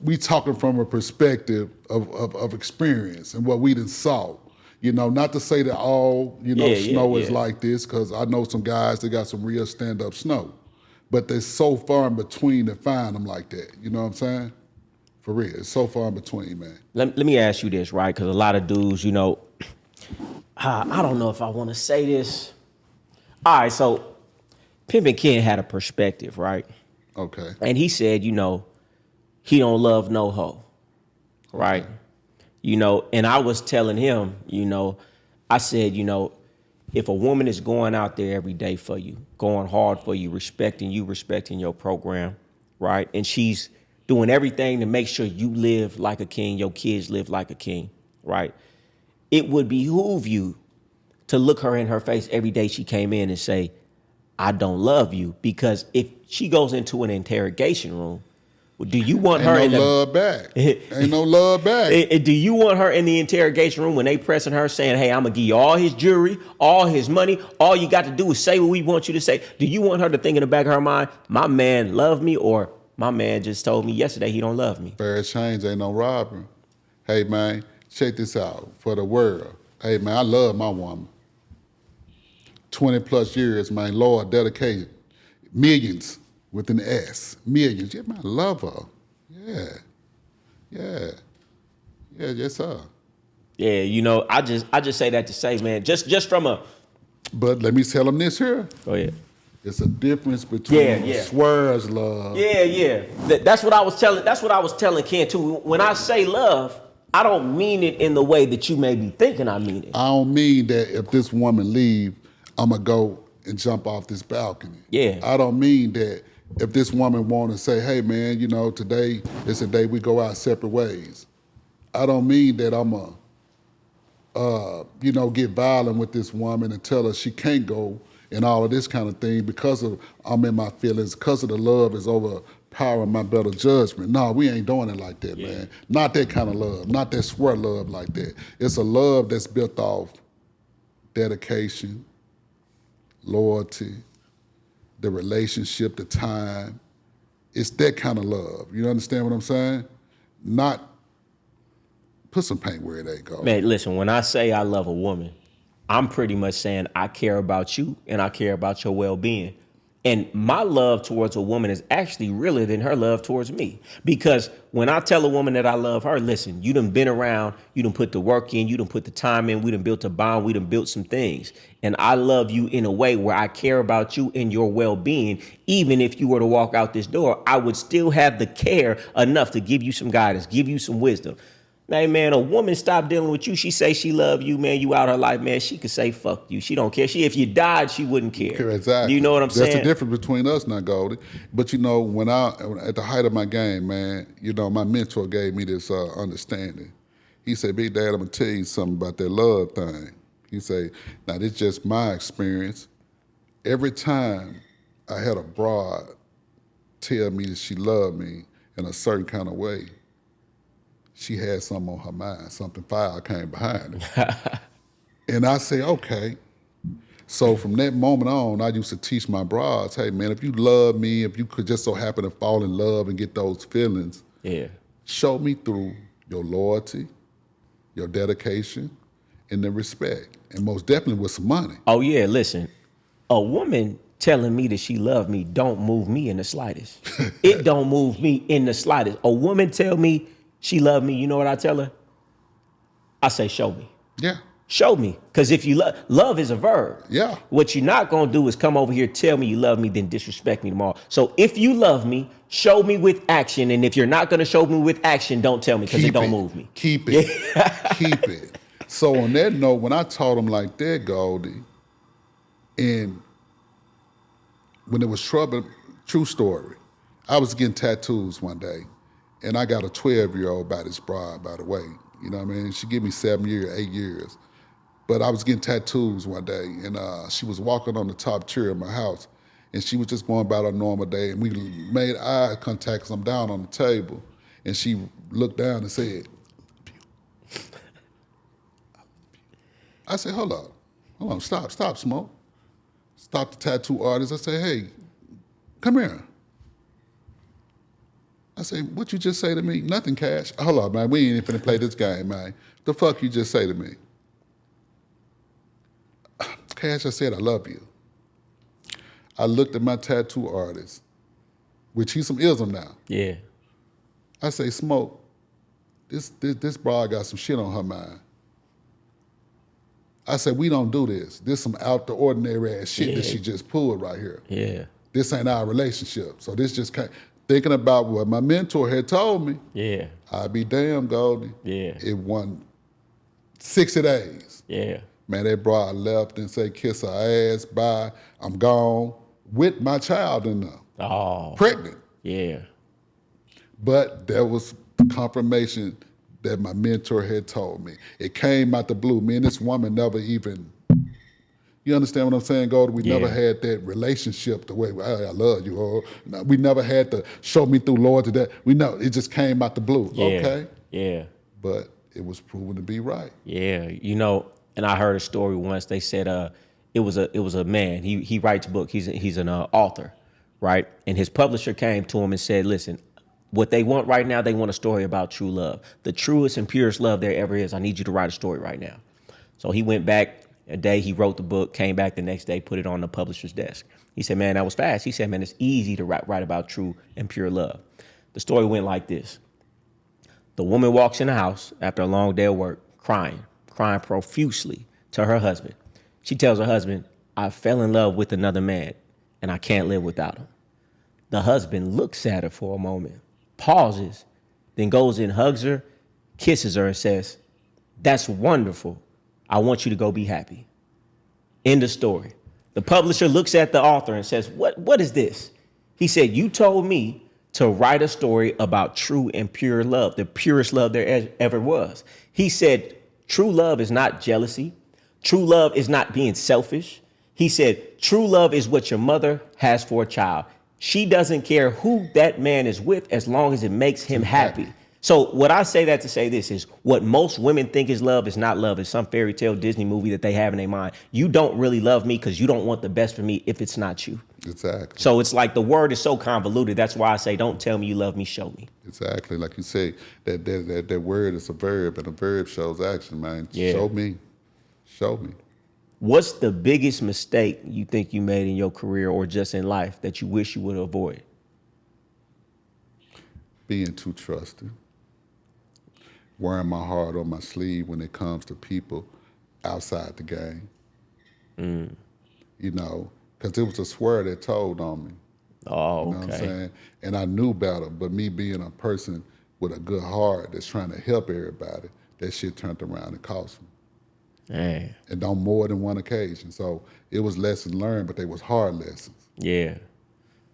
Speaker 2: We talking from a perspective of experience and what we done saw. Not to say that all snow is like this, because I know some guys that got some real stand-up snow. But they're so far in between to find them like that. You know what I'm saying? For real. It's so far in between, man.
Speaker 1: Let me ask you this, right? Because a lot of dudes, I don't know if I want to say this. All right, so Pimpin' Ken had a perspective, right?
Speaker 2: Okay.
Speaker 1: And he said, he don't love no hoe, right? And I was telling him, I said, if a woman is going out there every day for you, going hard for you, respecting your program, right? And she's doing everything to make sure you live like a king, your kids live like a king, right? It would behoove you to look her in her face every day she came in and say, I don't love you. Because if she goes into an interrogation room, do you want her in the
Speaker 2: love back? Ain't no love back.
Speaker 1: Do you want her in the interrogation room when they pressing her saying, hey, I'm gonna give you all his jewelry, all his money, all you got to do is say what we want you to say? Do you want her to think in the back of her mind, my man love me, or my man just told me yesterday he don't love me?
Speaker 2: Fair change ain't no robbery. Hey man, check this out for the world. Hey man, I love my woman. 20 plus years, man, Lord, dedicated. Millions. With an S, millions. Yeah, man, I love her. Yeah, yes, sir.
Speaker 1: Yeah, I just say that to say, man, just from a.
Speaker 2: But let me tell them this here.
Speaker 1: Go ahead.
Speaker 2: It's a difference between swears love.
Speaker 1: Yeah. That's what I was telling. That's what I was telling Ken too. When I say love, I don't mean it in the way that you may be thinking I mean it.
Speaker 2: I don't mean that if this woman leave, I'ma go and jump off this balcony.
Speaker 1: Yeah.
Speaker 2: I don't mean that. If this woman want to say, hey, man, today is a day we go our separate ways. I don't mean that I'm get violent with this woman and tell her she can't go and all of this kind of thing because of I'm in my feelings, because of the love is overpowering my better judgment. No, we ain't doing it like that, man. Not that kind of love, not that swear love like that. It's a love that's built off dedication, loyalty, the relationship, the time. It's that kind of love. You understand what I'm saying? Not put some paint where it ain't go.
Speaker 1: Man, listen, when I say I love a woman, I'm pretty much saying I care about you and I care about your well-being. And my love towards a woman is actually realer than her love towards me. Because when I tell a woman that I love her, listen, you done been around, you done put the work in, you done put the time in, we done built a bond, we done built some things. And I love you in a way where I care about you and your well-being. Even if you were to walk out this door, I would still have the care enough to give you some guidance, give you some wisdom. Hey, man, a woman stop dealing with you. She say she love you, man. You out her life, man. She could say fuck you. She don't care. If you died, she wouldn't care.
Speaker 2: Exactly.
Speaker 1: You know what I'm saying?
Speaker 2: That's the difference between us now, Goldie. But when at the height of my game, man, my mentor gave me this understanding. He said, Big Dad, I'm gonna tell you something about that love thing. He said, now this is just my experience. Every time I had a broad tell me that she loved me in a certain kind of way, she had something on her mind, something foul came behind it. And I say, okay. So from that moment on, I used to teach my broads, hey man, if you love me, if you could just so happen to fall in love and get those feelings, show me through your loyalty, your dedication, and the respect. And most definitely with some money.
Speaker 1: Oh yeah, listen, a woman telling me that she loved me don't move me in the slightest. It don't move me in the slightest. A woman tell me she loved me, you know what I tell her? I say, show me.
Speaker 2: Yeah.
Speaker 1: Show me. Because if you love is a verb.
Speaker 2: Yeah.
Speaker 1: What you're not going to do is come over here, tell me you love me, then disrespect me tomorrow. So if you love me, show me with action. And if you're not going to show me with action, don't tell me because it don't move me.
Speaker 2: Keep it. Keep it. So on that note, when I taught him like that, Goldie, and when it was trouble, true story, I was getting tattoos one day. And I got a 12-year-old by this bride, by the way. You know what I mean? She gave me 7 years, 8 years. But I was getting tattoos one day, and she was walking on the top tier of my house, And she was just going about her normal day, and we made eye contact because I'm down on the table. And she looked down and said, I said, hold on, stop, Smoke. Stop the tattoo artist. I said, hey, come here. I said, what you just say to me? Nothing, Cash. Hold on, man, we ain't even finna play this game, man. The fuck you just say to me? Cash, I said, I love you. I looked at my tattoo artist, which he's some ism now.
Speaker 1: Yeah.
Speaker 2: I say, Smoke, this broad got some shit on her mind. I said, we don't do this. This some out the ordinary ass shit that she just pulled right here.
Speaker 1: Yeah.
Speaker 2: This ain't our relationship. So this just thinking about what my mentor had told me.
Speaker 1: Yeah.
Speaker 2: I'd be damn, Goldie.
Speaker 1: Yeah.
Speaker 2: It won 60 days.
Speaker 1: Yeah.
Speaker 2: Man, that broad left and say, kiss her ass, bye, I'm gone, with my child in there.
Speaker 1: Oh.
Speaker 2: Pregnant.
Speaker 1: Yeah.
Speaker 2: But there was the confirmation that my mentor had told me. It came out the blue. Me and this woman never even, you understand what I'm saying, Goldie? We never had that relationship the way, I love you, or we never had to show me through Lord to that. We know, it just came out the blue, okay?
Speaker 1: Yeah.
Speaker 2: But it was proven to be right.
Speaker 1: Yeah, you know, and I heard a story once. They said it was a man. He writes books. He's an author, right? And his publisher came to him and said, "Listen, what they want right now, they want a story about true love, the truest and purest love there ever is. I need you to write a story right now." So he went back a day. He wrote the book. Came back the next day, put it on the publisher's desk. He said, "Man, that was fast." He said, "Man, it's easy to write about true and pure love." The story went like this. The woman walks in the house after a long day of work, crying profusely to her husband. She tells her husband, "I fell in love with another man and I can't live without him." The husband looks at her for a moment, pauses, then goes and hugs her, kisses her and says, "That's wonderful. I want you to go be happy." End of story. The publisher looks at the author and says, What is this? He said, "You told me to write a story about true and pure love, the purest love there ever was." He said, "True love is not jealousy. True love is not being selfish." He said, "True love is what your mother has for a child. She doesn't care who that man is with as long as it makes him happy." So what I say that to say this is what most women think is love is not love. It's some fairy tale Disney movie that they have in their mind. You don't really love me because you don't want the best for me if it's not you.
Speaker 2: Exactly.
Speaker 1: So it's like the word is so convoluted. That's why I say, don't tell me you love me, show me.
Speaker 2: Exactly. Like you say, that word is a verb, and a verb shows action, man.
Speaker 1: Yeah.
Speaker 2: Show me. Show me.
Speaker 1: What's the biggest mistake you think you made in your career or just in life that you wish you would avoid?
Speaker 2: Being too trusting. Wearing my heart on my sleeve when it comes to people outside the game. You know, because it was a swear that told on me.
Speaker 1: Oh,
Speaker 2: You know what I'm
Speaker 1: okay.
Speaker 2: saying? And I knew better, but me being a person with a good heart that's trying to help everybody, that shit turned around and cost me.
Speaker 1: Man,
Speaker 2: And on more than one occasion. So it was lessons learned, but they was hard lessons.
Speaker 1: yeah.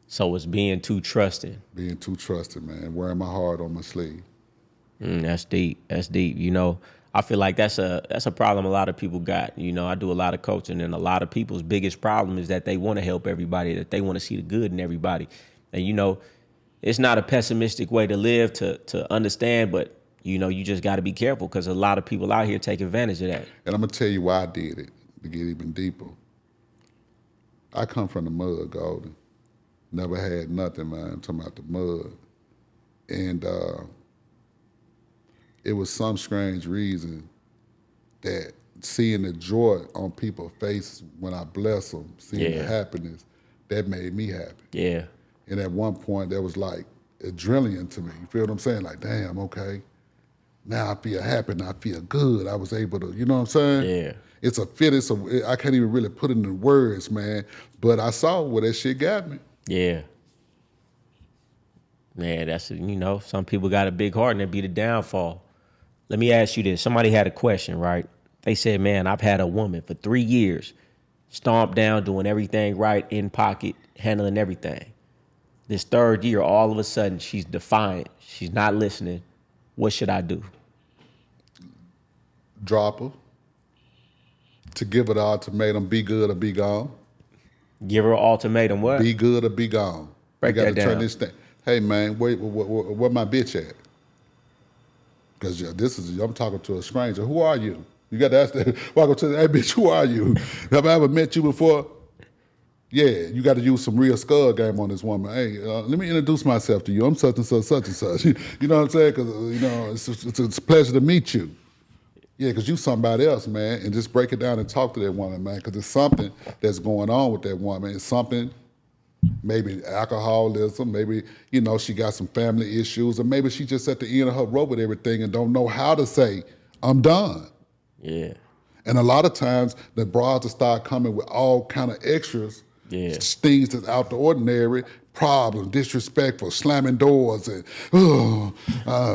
Speaker 1: So it's being too trusting.
Speaker 2: Being too trusted, man. Wearing my heart on my sleeve.
Speaker 1: That's deep. That's deep. You know, I feel like that's a problem a lot of people got. You know, I do a lot of coaching, and a lot of people's biggest problem is that they want to help everybody, that they want to see the good in everybody. And, you know, it's not a pessimistic way to live, to understand, but, you know, you just got to be careful because a lot of people out here take advantage of that.
Speaker 2: And I'm going to tell you why I did it, to get even deeper. I come from the mud, Goldie. Never had nothing, man. I'm talking about the mud. And it was some strange reason that seeing the joy on people's faces when I bless them, seeing the happiness, that made me happy.
Speaker 1: Yeah.
Speaker 2: And at one point, that was like adrenaline to me. You feel what I'm saying? Like, damn, okay. Now I feel happy, now I feel good. I was able to, you know what I'm saying?
Speaker 1: Yeah.
Speaker 2: It's a fit, I can't even really put it into words, man. But I saw where that shit got me.
Speaker 1: Yeah. Man, that's, you know, some people got a big heart and that'd be the downfall. Let me ask you this. Somebody had a question, right? They said, "Man, I've had a woman for 3 years, stomped down, doing everything right, in pocket, handling everything. This third year, all of a sudden, she's defiant. She's not listening. What should I do?"
Speaker 2: Drop her. To give it an ultimatum, be good or be gone.
Speaker 1: Give her an ultimatum. What?
Speaker 2: Be good or be gone.
Speaker 1: Break
Speaker 2: you got
Speaker 1: that
Speaker 2: to turn
Speaker 1: down.
Speaker 2: this thing. Hey man, where my bitch at? Because I'm talking to a stranger. Who are you? You got to ask that. Welcome to, hey bitch, who are you? Have I ever met you before? Yeah, you got to use some real skull game on this woman. Hey, let me introduce myself to you. I'm such and such, such and such. You know what I'm saying? Because, it's a pleasure to meet you. Yeah, because you somebody else, man. And just break it down and talk to that woman, man. Because it's something that's going on with that woman. It's something, maybe alcoholism, maybe, she got some family issues, or maybe she just at the end of her rope with everything and don't know how to say, I'm done.
Speaker 1: Yeah.
Speaker 2: And a lot of times, the broads will start coming with all kind of extras, things that's out the ordinary, problems, disrespectful, slamming doors, and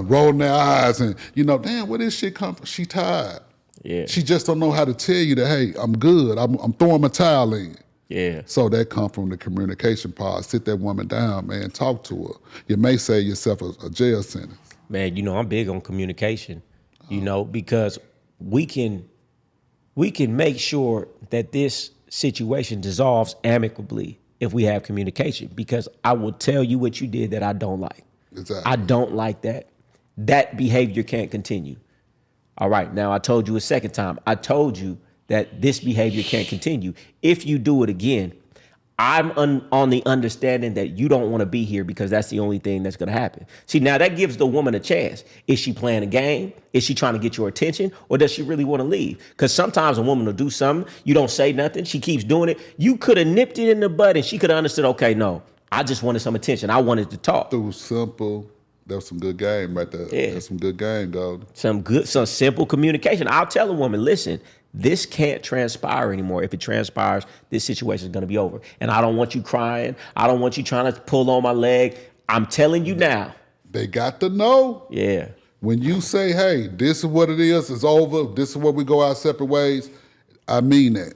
Speaker 2: rolling their eyes, and damn, where this shit come from? She tired.
Speaker 1: Yeah.
Speaker 2: She just don't know how to tell you that, hey, I'm good. I'm throwing my towel in.
Speaker 1: Yeah.
Speaker 2: So that come from the communication part. Sit that woman down, man. Talk to her. You may save yourself a jail sentence.
Speaker 1: Man, I'm big on communication. Because we can make sure that this situation dissolves amicably if we have communication, because I will tell you what you did that I don't like.
Speaker 2: Exactly.
Speaker 1: I don't like that. That behavior can't continue. All right. Now, I told you a second time. I told you that this behavior can't continue. If you do it again, I'm on the understanding that you don't want to be here because that's the only thing that's going to happen. See, now that gives the woman a chance. Is she playing a game? Is she trying to get your attention? Or does she really want to leave? Because sometimes a woman will do something. You don't say nothing. She keeps doing it. You could have nipped it in the bud and she could have understood, okay, no, I just wanted some attention. I wanted to talk.
Speaker 2: Through simple. That was some good game right there.
Speaker 1: Yeah.
Speaker 2: That's some good game, Goldie.
Speaker 1: Some simple communication. I'll tell a woman, listen, this can't transpire anymore. If it transpires, this situation is going to be over. And I don't want you crying. I don't want you trying to pull on my leg. I'm telling you now.
Speaker 2: They got to know.
Speaker 1: Yeah.
Speaker 2: When you say, hey, this is what it is, it's over, this is where we go our separate ways, I mean that.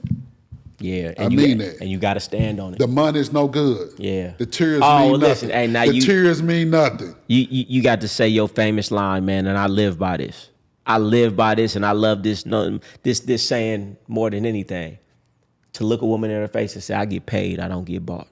Speaker 1: Yeah.
Speaker 2: I mean that.
Speaker 1: And you got to stand on it.
Speaker 2: The money's no good.
Speaker 1: Yeah.
Speaker 2: The tears mean
Speaker 1: listen,
Speaker 2: nothing.
Speaker 1: hey, now
Speaker 2: the tears mean nothing.
Speaker 1: You got to say your famous line, man, and I live by this. I live by this, and I love this saying more than anything. To look a woman in her face and say, I get paid, I don't get bought.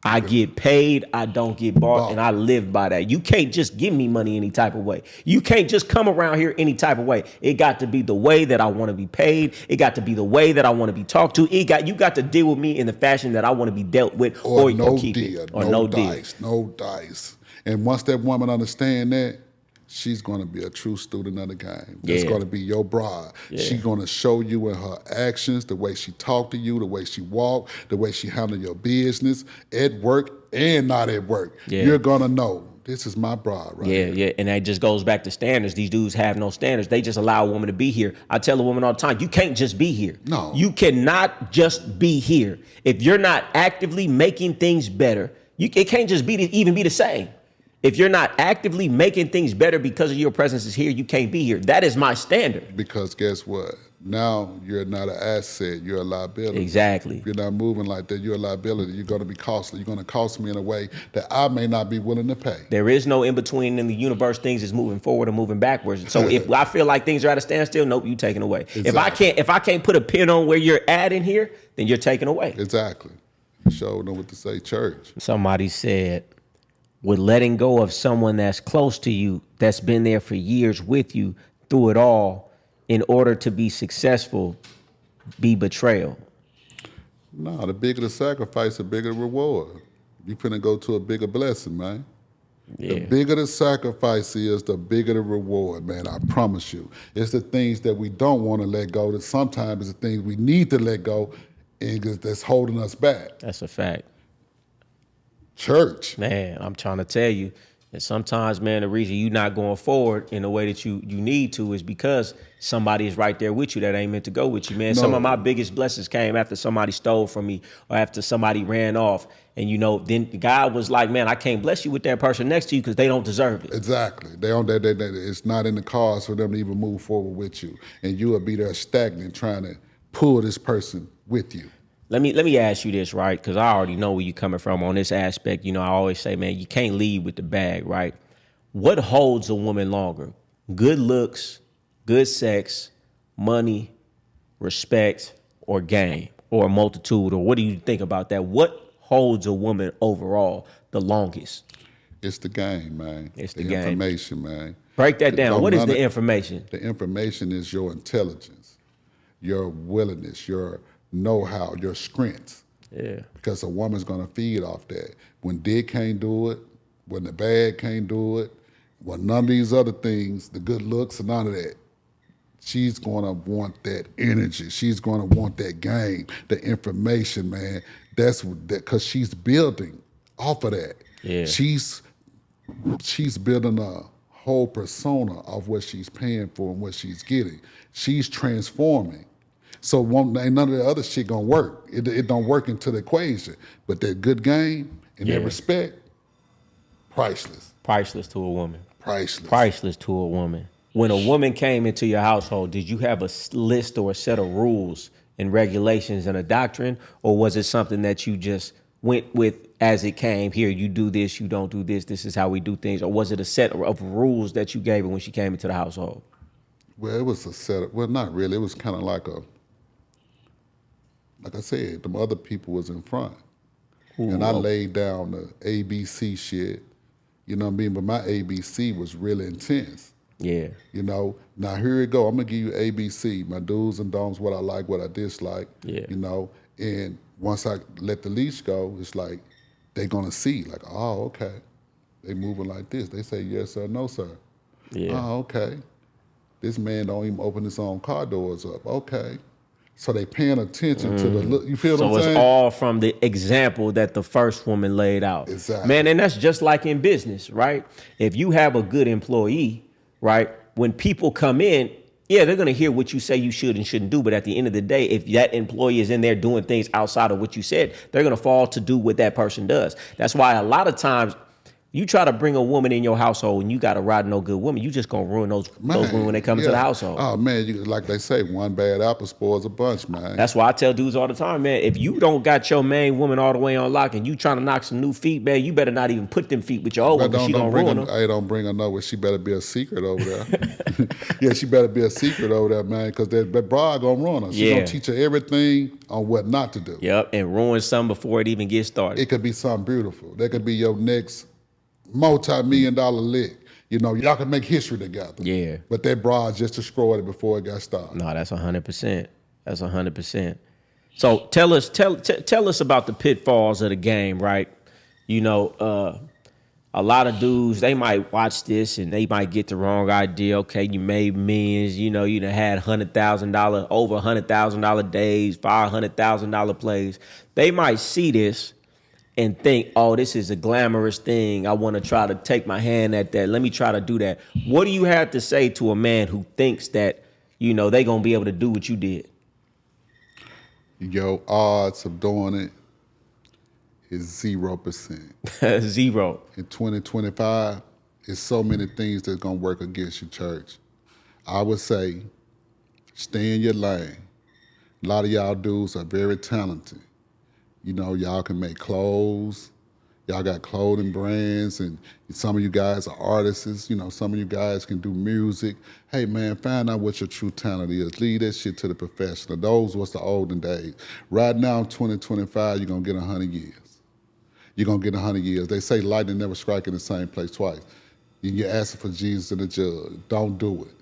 Speaker 1: I get paid, I don't get bought, and I live by that. You can't just give me money any type of way. You can't just come around here any type of way. It got to be the way that I want to be paid. It got to be the way that I want to be talked to. You got to deal with me in the fashion that I want to be dealt with, or keep it. Or no dice.
Speaker 2: No dice. And once that woman understand that, she's going to be a true student of the game. That's going to be your bride. Yeah. She's going to show you in her actions, the way she talk to you, the way she walk, the way she handle your business at work and not at work. Yeah. You're going to know, this is my bride right here.
Speaker 1: Yeah. And that just goes back to standards. These dudes have no standards. They just allow a woman to be here. I tell a woman all the time, you can't just be here.
Speaker 2: No.
Speaker 1: You cannot just be here. If you're not actively making things better, it can't just even be the same. If you're not actively making things better because of your presence is here, you can't be here. That is my standard.
Speaker 2: Because guess what? Now you're not an asset, you're a liability.
Speaker 1: Exactly.
Speaker 2: If you're not moving like that, you're a liability. You're going to be costly. You're going to cost me in a way that I may not be willing to pay.
Speaker 1: There is no in-between in the universe. Things is moving forward or moving backwards. So if I feel like things are at a standstill, nope, you taking away. Exactly. If I can't put a pin on where you're at in here, then you're taking away.
Speaker 2: Exactly. Sure know what to say, church.
Speaker 1: Somebody said, with letting go of someone that's close to you, that's been there for years with you through it all, in order to be successful, be betrayal.
Speaker 2: No, the bigger the sacrifice, the bigger the reward. You finna go to a bigger blessing, man. Yeah. The bigger the sacrifice is, the bigger the reward, man. I promise you. It's the things that we don't want to let go that sometimes it's the things we need to let go and that's holding us back.
Speaker 1: That's a fact.
Speaker 2: Church.
Speaker 1: Man, I'm trying to tell you that sometimes, man, the reason you're not going forward in the way that you need to is because somebody is right there with you that ain't meant to go with you, man. No. Some of my biggest blessings came after somebody stole from me or after somebody ran off. And, then God was like, man, I can't bless you with that person next to you because they don't deserve it.
Speaker 2: Exactly. It's not in the cards for them to even move forward with you. And you will be there stagnant trying to pull this person with you.
Speaker 1: Let me ask you this, right? Because I already know where you're coming from on this aspect. I always say, man, you can't lead with the bag, right? What holds a woman longer? Good looks, good sex, money, respect, or game? or a multitude, or what do you think about that? What holds a woman overall the longest?
Speaker 2: It's the game, man.
Speaker 1: It's the
Speaker 2: the
Speaker 1: game.
Speaker 2: information, man.
Speaker 1: Break that down.
Speaker 2: Don't
Speaker 1: What is
Speaker 2: none
Speaker 1: the
Speaker 2: of-
Speaker 1: information?
Speaker 2: The information is your intelligence, your willingness, your know-how, your strengths.
Speaker 1: Yeah.
Speaker 2: Because a woman's gonna feed off that. When dick can't do it, when the bag can't do it, when none of these other things, the good looks and none of that, she's gonna want that energy. She's gonna want that game, the information, man. That's that because she's building off of that.
Speaker 1: Yeah.
Speaker 2: She's building a whole persona of what she's paying for and what she's getting. She's transforming. So ain't none of the other shit gonna work. It don't work into the equation. But that good game and that respect, priceless.
Speaker 1: Priceless to a woman.
Speaker 2: Priceless.
Speaker 1: Priceless to a woman. When a woman came into your household, did you have a list or a set of rules and regulations and a doctrine, or was it something that you just went with as it came? Here, you do this, you don't do this, this is how we do things. Or was it a set of rules that you gave her when she came into the household?
Speaker 2: Well, it was a setup. Well, not really. It was kind of like I said, the other people was in front.
Speaker 1: Ooh,
Speaker 2: and I laid down the ABC shit, you know what I mean? But my ABC was really intense.
Speaker 1: Yeah.
Speaker 2: You know, now here it go. I'm gonna give you ABC, my do's and don'ts, what I like, what I dislike.
Speaker 1: Yeah.
Speaker 2: You know, and once I let the leash go, it's like they gonna see, like, oh, okay, they moving like this. They say yes sir, no sir.
Speaker 1: Yeah.
Speaker 2: Oh, okay. This man don't even open his own car doors up. Okay. So they paying attention to the look. You feel what I'm
Speaker 1: So
Speaker 2: saying?
Speaker 1: it's all from the example that the first woman laid out.
Speaker 2: Exactly.
Speaker 1: Man, and that's just like in business, right? If you have a good employee, right, when people come in, yeah, they're going to hear what you say you should and shouldn't do. But at the end of the day, if that employee is in there doing things outside of what you said, they're going to fall to do what that person does. That's why a lot of times you try to bring a woman in your household and you got to ride no good woman, you just going to ruin those women when they come into the household.
Speaker 2: Oh, man, like they say, one bad apple spoils a bunch, man.
Speaker 1: That's why I tell dudes all the time, man, if you don't got your main woman all the way on lock and you trying to knock some new feet, man, you better not even put them feet with your old one because she going to ruin them.
Speaker 2: Hey, don't bring her nowhere. She better be a secret over there. Yeah, she better be a secret over there, man, because that broad going to ruin her. She going to teach her everything on what not to do.
Speaker 1: Yep, and ruin something before it even gets started.
Speaker 2: It could be something beautiful. That could be your next multi-million-dollar lick. You know, y'all can make history together.
Speaker 1: Yeah.
Speaker 2: But that broad just destroyed it before it got started.
Speaker 1: No, that's 100%. That's 100%. So tell us about the pitfalls of the game, right? You know, a lot of dudes, they might watch this and they might get the wrong idea. Okay, you made millions, you know, you done had $100,000, over $100,000 days, $500,000 plays. They might see this and think, oh, this is a glamorous thing. I want to try to take my hand at that. Let me try to do that. What do you have to say to a man who thinks that, you know, they going to be able to do what you did?
Speaker 2: Your odds of doing it is 0%.
Speaker 1: Zero.
Speaker 2: In 2025, there's so many things that's going to work against your church. I would say, stay in your lane. A lot of y'all dudes are very talented. You know, y'all can make clothes. Y'all got clothing brands, and some of you guys are artists. You know, some of you guys can do music. Hey, man, find out what your true talent is. Leave that shit to the professional. Those was the olden days. Right now, in 2025, you're going to get 100 years. You're going to get 100 years. They say lightning never strike in the same place twice. You're asking for Jesus and the judge. Don't do it.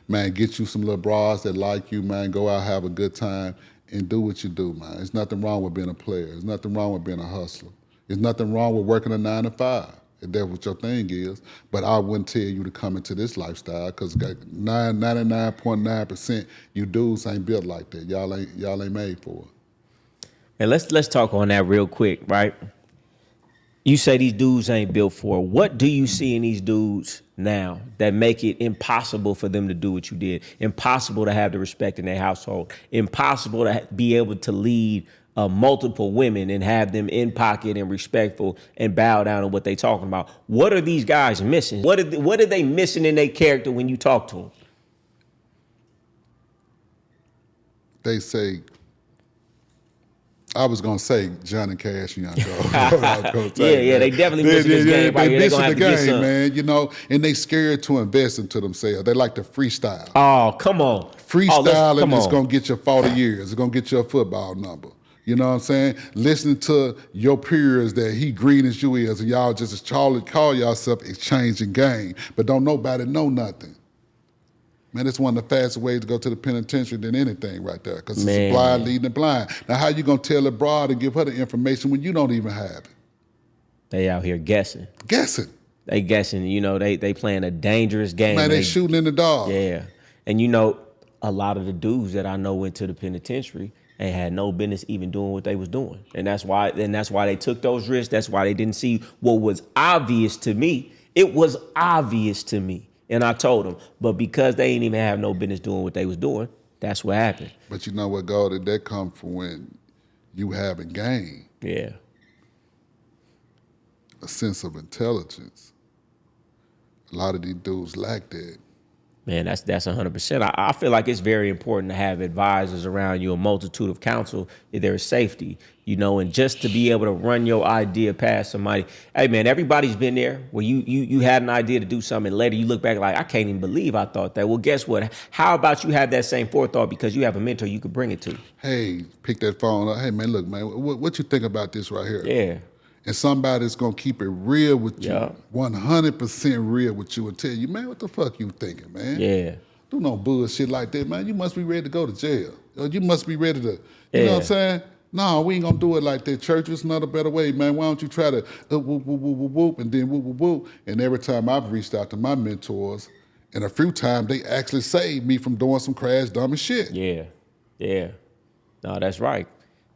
Speaker 2: Man, get you some little bras that like you, man. Go out, have a good time, and do what you do, man. There's nothing wrong with being a player. There's nothing wrong with being a hustler. There's nothing wrong with working a 9 to 5, if that's what your thing is. But I wouldn't tell you to come into this lifestyle, because 99.9% you dudes ain't built like that. Y'all ain't made for it.
Speaker 1: And let's talk on that real quick, right? You say these dudes ain't built for it. What do you see in these dudes now that make it impossible for them to do what you did? Impossible to have the respect in their household. Impossible to be able to lead multiple women and have them in pocket and respectful and bow down to what they talking about. What are these guys missing? What are they missing in their character when you talk to them?
Speaker 2: They say, I was gonna say Johnny Cash and Young Gold.
Speaker 1: Yeah, they definitely missing this game right here. They
Speaker 2: missing
Speaker 1: gonna have
Speaker 2: the
Speaker 1: to get
Speaker 2: game,
Speaker 1: some.
Speaker 2: man. You know, and they scared to invest into themselves. They like to freestyle.
Speaker 1: Oh, come on.
Speaker 2: Freestyling
Speaker 1: Come
Speaker 2: is
Speaker 1: on.
Speaker 2: gonna get you 40 years. It's gonna get you a football number. You know what I'm saying? Listening to your peers that he green as you is, and y'all just as Charlie call yourself exchanging game, but don't nobody know nothing. Man, it's one of the fastest ways to go to the penitentiary than anything right there, because it's a blind leading the blind. Now, how you gonna tell a broad and give her the information when you don't even have it?
Speaker 1: They out here guessing.
Speaker 2: Guessing.
Speaker 1: They guessing, you know, they playing a dangerous game.
Speaker 2: Man, they shooting in the dark.
Speaker 1: Yeah. And you know, a lot of the dudes that I know went to the penitentiary and had no business even doing what they was doing. And that's why they took those risks. That's why they didn't see what was obvious to me. It was obvious to me. And I told them. But because they didn't even have no business doing what they was doing, that's what happened.
Speaker 2: But you know what, Goldie, that come from when you haven't gained
Speaker 1: Yeah.
Speaker 2: a sense of intelligence. A lot of these dudes lack that.
Speaker 1: Man, that's 100%. I feel like it's very important to have advisors around you, a multitude of counsel, if there is safety, you know, and just to be able to run your idea past somebody. Hey, man, everybody's been there where you had an idea to do something, and later you look back like, I can't even believe I thought that. Well, guess what? How about you have that same forethought because you have a mentor you could bring it to?
Speaker 2: Hey, pick that phone up. Hey, man, look, man, what you think about this right here?
Speaker 1: Yeah.
Speaker 2: And somebody's gonna keep it real with you,
Speaker 1: Yeah.
Speaker 2: 100% real with you, and tell you, man, what the fuck you thinking, man?
Speaker 1: Yeah.
Speaker 2: Do no bullshit like that, man. You must be ready to go to jail. Or you must be ready to, you know what I'm saying? No, we ain't gonna do it like that. Church is another better way, man. Why don't you try to whoop, whoop, whoop, whoop, whoop, and then whoop, whoop, whoop. And every time I've reached out to my mentors, and a few times they actually saved me from doing some crash dumb as shit.
Speaker 1: Yeah. Yeah. No, that's right.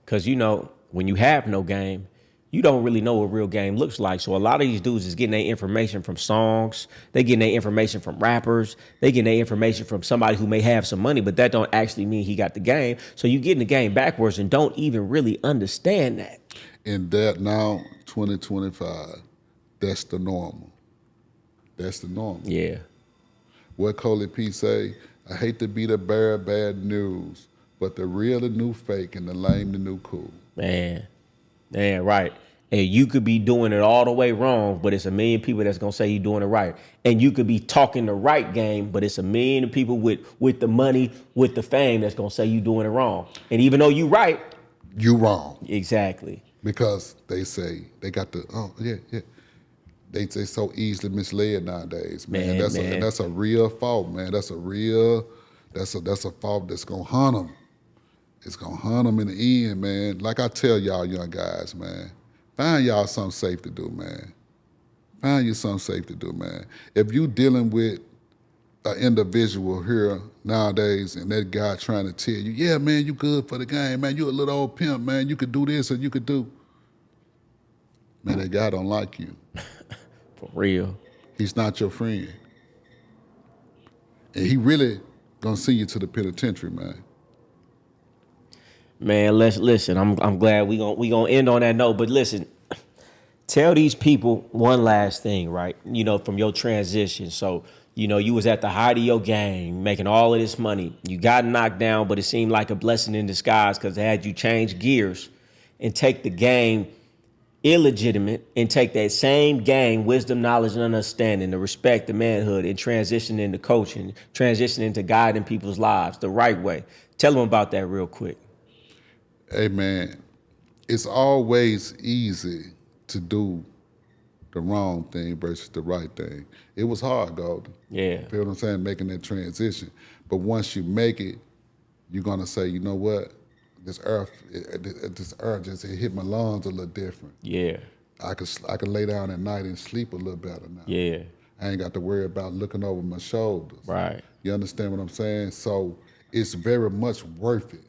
Speaker 1: Because, you know, when you have no game, you don't really know what real game looks like. So a lot of these dudes is getting their information from songs. They getting their information from rappers. They getting their information from somebody who may have some money, but that don't actually mean he got the game. So you getting the game backwards and don't even really understand that.
Speaker 2: And that now, 2025, that's the normal. That's the normal.
Speaker 1: Yeah.
Speaker 2: What Coley P say? I hate to be the bearer of bad news, but the real the new fake and the lame the new cool.
Speaker 1: Man, right. And you could be doing it all the way wrong, but it's a million people that's gonna say you're doing it right. And you could be talking the right game, but it's a million people with the money, with the fame that's gonna say you're doing it wrong. And even though you right,
Speaker 2: you wrong.
Speaker 1: Exactly.
Speaker 2: Because they say they got the They so easily misled nowadays, man. That's a real fault, man. That's a fault that's gonna hunt them. It's gonna hunt them in the end, man. Like I tell y'all young guys, man, find y'all something safe to do, man. Find you something safe to do, man. If you dealing with an individual here nowadays and that guy trying to tell you, yeah, man, you good for the game, man. You a little old pimp, man. You could do this or you could do. Man, that guy don't like you.
Speaker 1: For real.
Speaker 2: He's not your friend. And he really gonna send you to the penitentiary, man.
Speaker 1: Man, listen. I'm glad we gonna end on that note. But listen, tell these people one last thing, right? You know, from your transition. So, you know, you was at the height of your game, making all of this money. You got knocked down, but it seemed like a blessing in disguise because it had you change gears and take the game illegitimate and take that same game, wisdom, knowledge, and understanding, the respect, the manhood, and transition into coaching, transition into guiding people's lives the right way. Tell them about that real quick.
Speaker 2: Hey, man, it's always easy to do the wrong thing versus the right thing. It was hard, Goldie.
Speaker 1: Yeah.
Speaker 2: You feel what I'm saying? Making that transition. But once you make it, you're going to say, you know what? This earth just it hit my lungs a little different.
Speaker 1: Yeah.
Speaker 2: I could lay down at night and sleep a little better now.
Speaker 1: Yeah.
Speaker 2: I ain't got to worry about looking over my shoulders.
Speaker 1: Right.
Speaker 2: You understand what I'm saying? So it's very much worth it.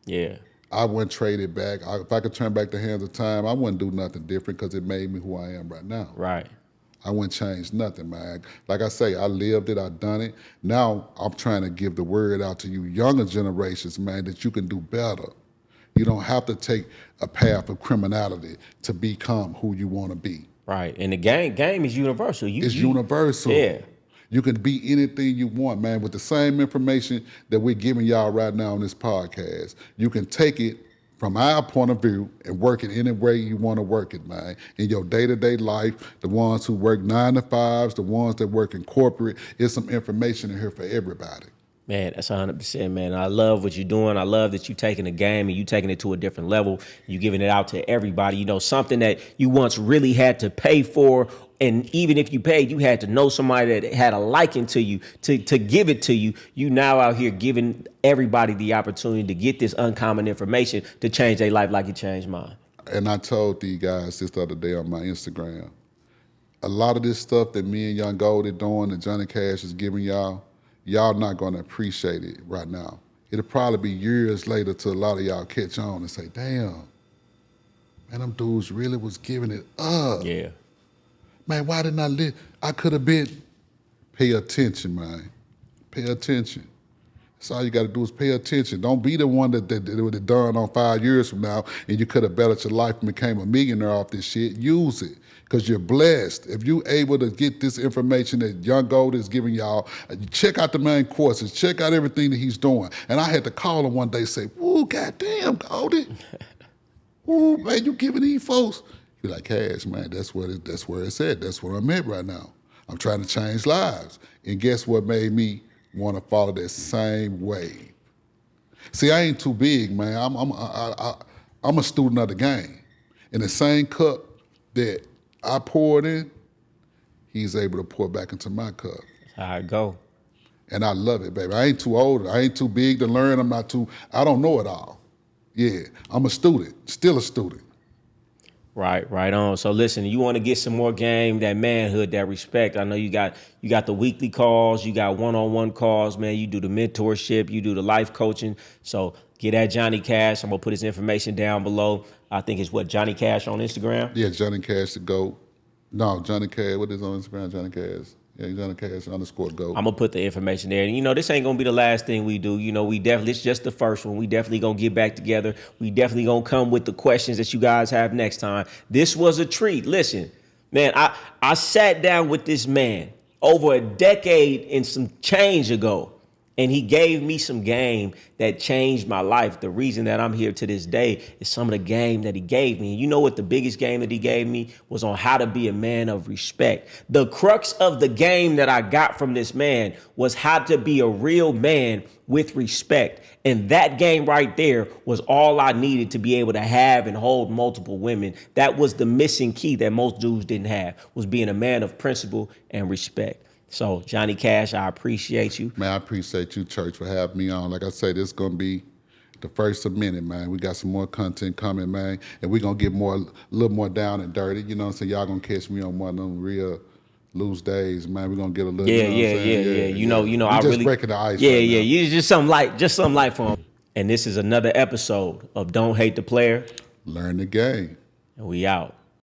Speaker 1: Yeah.
Speaker 2: I wouldn't trade it back. If I could turn back the hands of time, I wouldn't do nothing different because it made me who I am right now.
Speaker 1: Right.
Speaker 2: I wouldn't change nothing, man. Like I say, I lived it, I done it. Now I'm trying to give the word out to you younger generations, man, that you can do better. You don't have to take a path of criminality to become who you want to be.
Speaker 1: Right. And the game is universal.
Speaker 2: It's universal.
Speaker 1: Yeah.
Speaker 2: You can be anything you want, man, with the same information that we're giving y'all right now on this podcast. You can take it from our point of view, and work it any way you want to work it, man. In your day-to-day life, the ones who work 9 to 5s, the ones that work in corporate, there's some information in here for everybody.
Speaker 1: Man, that's 100%, man. I love what you're doing. I love that you're taking the game and you taking it to a different level. You're giving it out to everybody. You know, something that you once really had to pay for. And even if you paid, you had to know somebody that had a liking to you to give it to you. You now out here giving everybody the opportunity to get this uncommon information to change their life like it changed mine.
Speaker 2: And I told these guys this the other day on my Instagram, a lot of this stuff that me and Young Goldie doing, that Johnny Cash is giving y'all, y'all not gonna appreciate it right now. It'll probably be years later till a lot of y'all catch on and say, damn, man, them dudes really was giving it up.
Speaker 1: Yeah.
Speaker 2: Man, why didn't I live? I could have been. Pay attention, man. Pay attention. That's all you got to do is pay attention. Don't be the one that would have done on 5 years from now and you could have bettered your life and became a millionaire off this shit. Use it because you're blessed. If you're able to get this information that Young Goldie is giving y'all, check out the main courses, check out everything that he's doing. And I had to call him one day and say, woo, goddamn, Goldie. Woo, man, you giving these folks. You're like, Cash, man, that's where it's at. That's where I'm at right now. I'm trying to change lives. And guess what made me want to follow that same wave? See, I ain't too big, man. I'm a student of the game. In the same cup that I poured in, he's able to pour back into my cup.
Speaker 1: That's how I go.
Speaker 2: And I love it, baby. I ain't too old. I ain't too big to learn. I don't know it all. Yeah, I'm a student, still a student.
Speaker 1: Right on. So listen, you want to get some more game, that manhood, that respect. I know you got the weekly calls, you got one-on-one calls, man. You do the mentorship, you do the life coaching. So get at Johnny Cash. I'm gonna put his information down below. I think it's what, Johnny Cash on Instagram?
Speaker 2: Yeah, Johnny Cash to go. No, Johnny Cash, what is on Instagram? Johnny Cash. Yeah, Johnny Cash _go.
Speaker 1: I'm gonna put the information there. And you know, this ain't gonna be the last thing we do. You know, it's just the first one. We definitely gonna get back together. We definitely gonna come with the questions that you guys have next time. This was a treat. Listen, man, I sat down with this man over a decade and some change ago. And he gave me some game that changed my life. The reason that I'm here to this day is some of the game that he gave me. And you know what the biggest game that he gave me was on how to be a man of respect. The crux of the game that I got from this man was how to be a real man with respect. And that game right there was all I needed to be able to have and hold multiple women. That was the missing key that most dudes didn't have, was being a man of principle and respect. So, Johnny Cash, I appreciate you.
Speaker 2: Man, I appreciate you, Church, for having me on. Like I say, this is going to be the first of many, man. We got some more content coming, man. And we're going to get a little more down and dirty. You know what I'm saying? Y'all going to catch me on one of them real loose days, man. We're going to get a little,
Speaker 1: Yeah. You know,
Speaker 2: we
Speaker 1: I
Speaker 2: just
Speaker 1: really
Speaker 2: breaking the ice.
Speaker 1: Yeah,
Speaker 2: right
Speaker 1: yeah.
Speaker 2: now.
Speaker 1: You just something light for him. And this is another episode of Don't Hate the Player.
Speaker 2: Learn the game.
Speaker 1: And we out.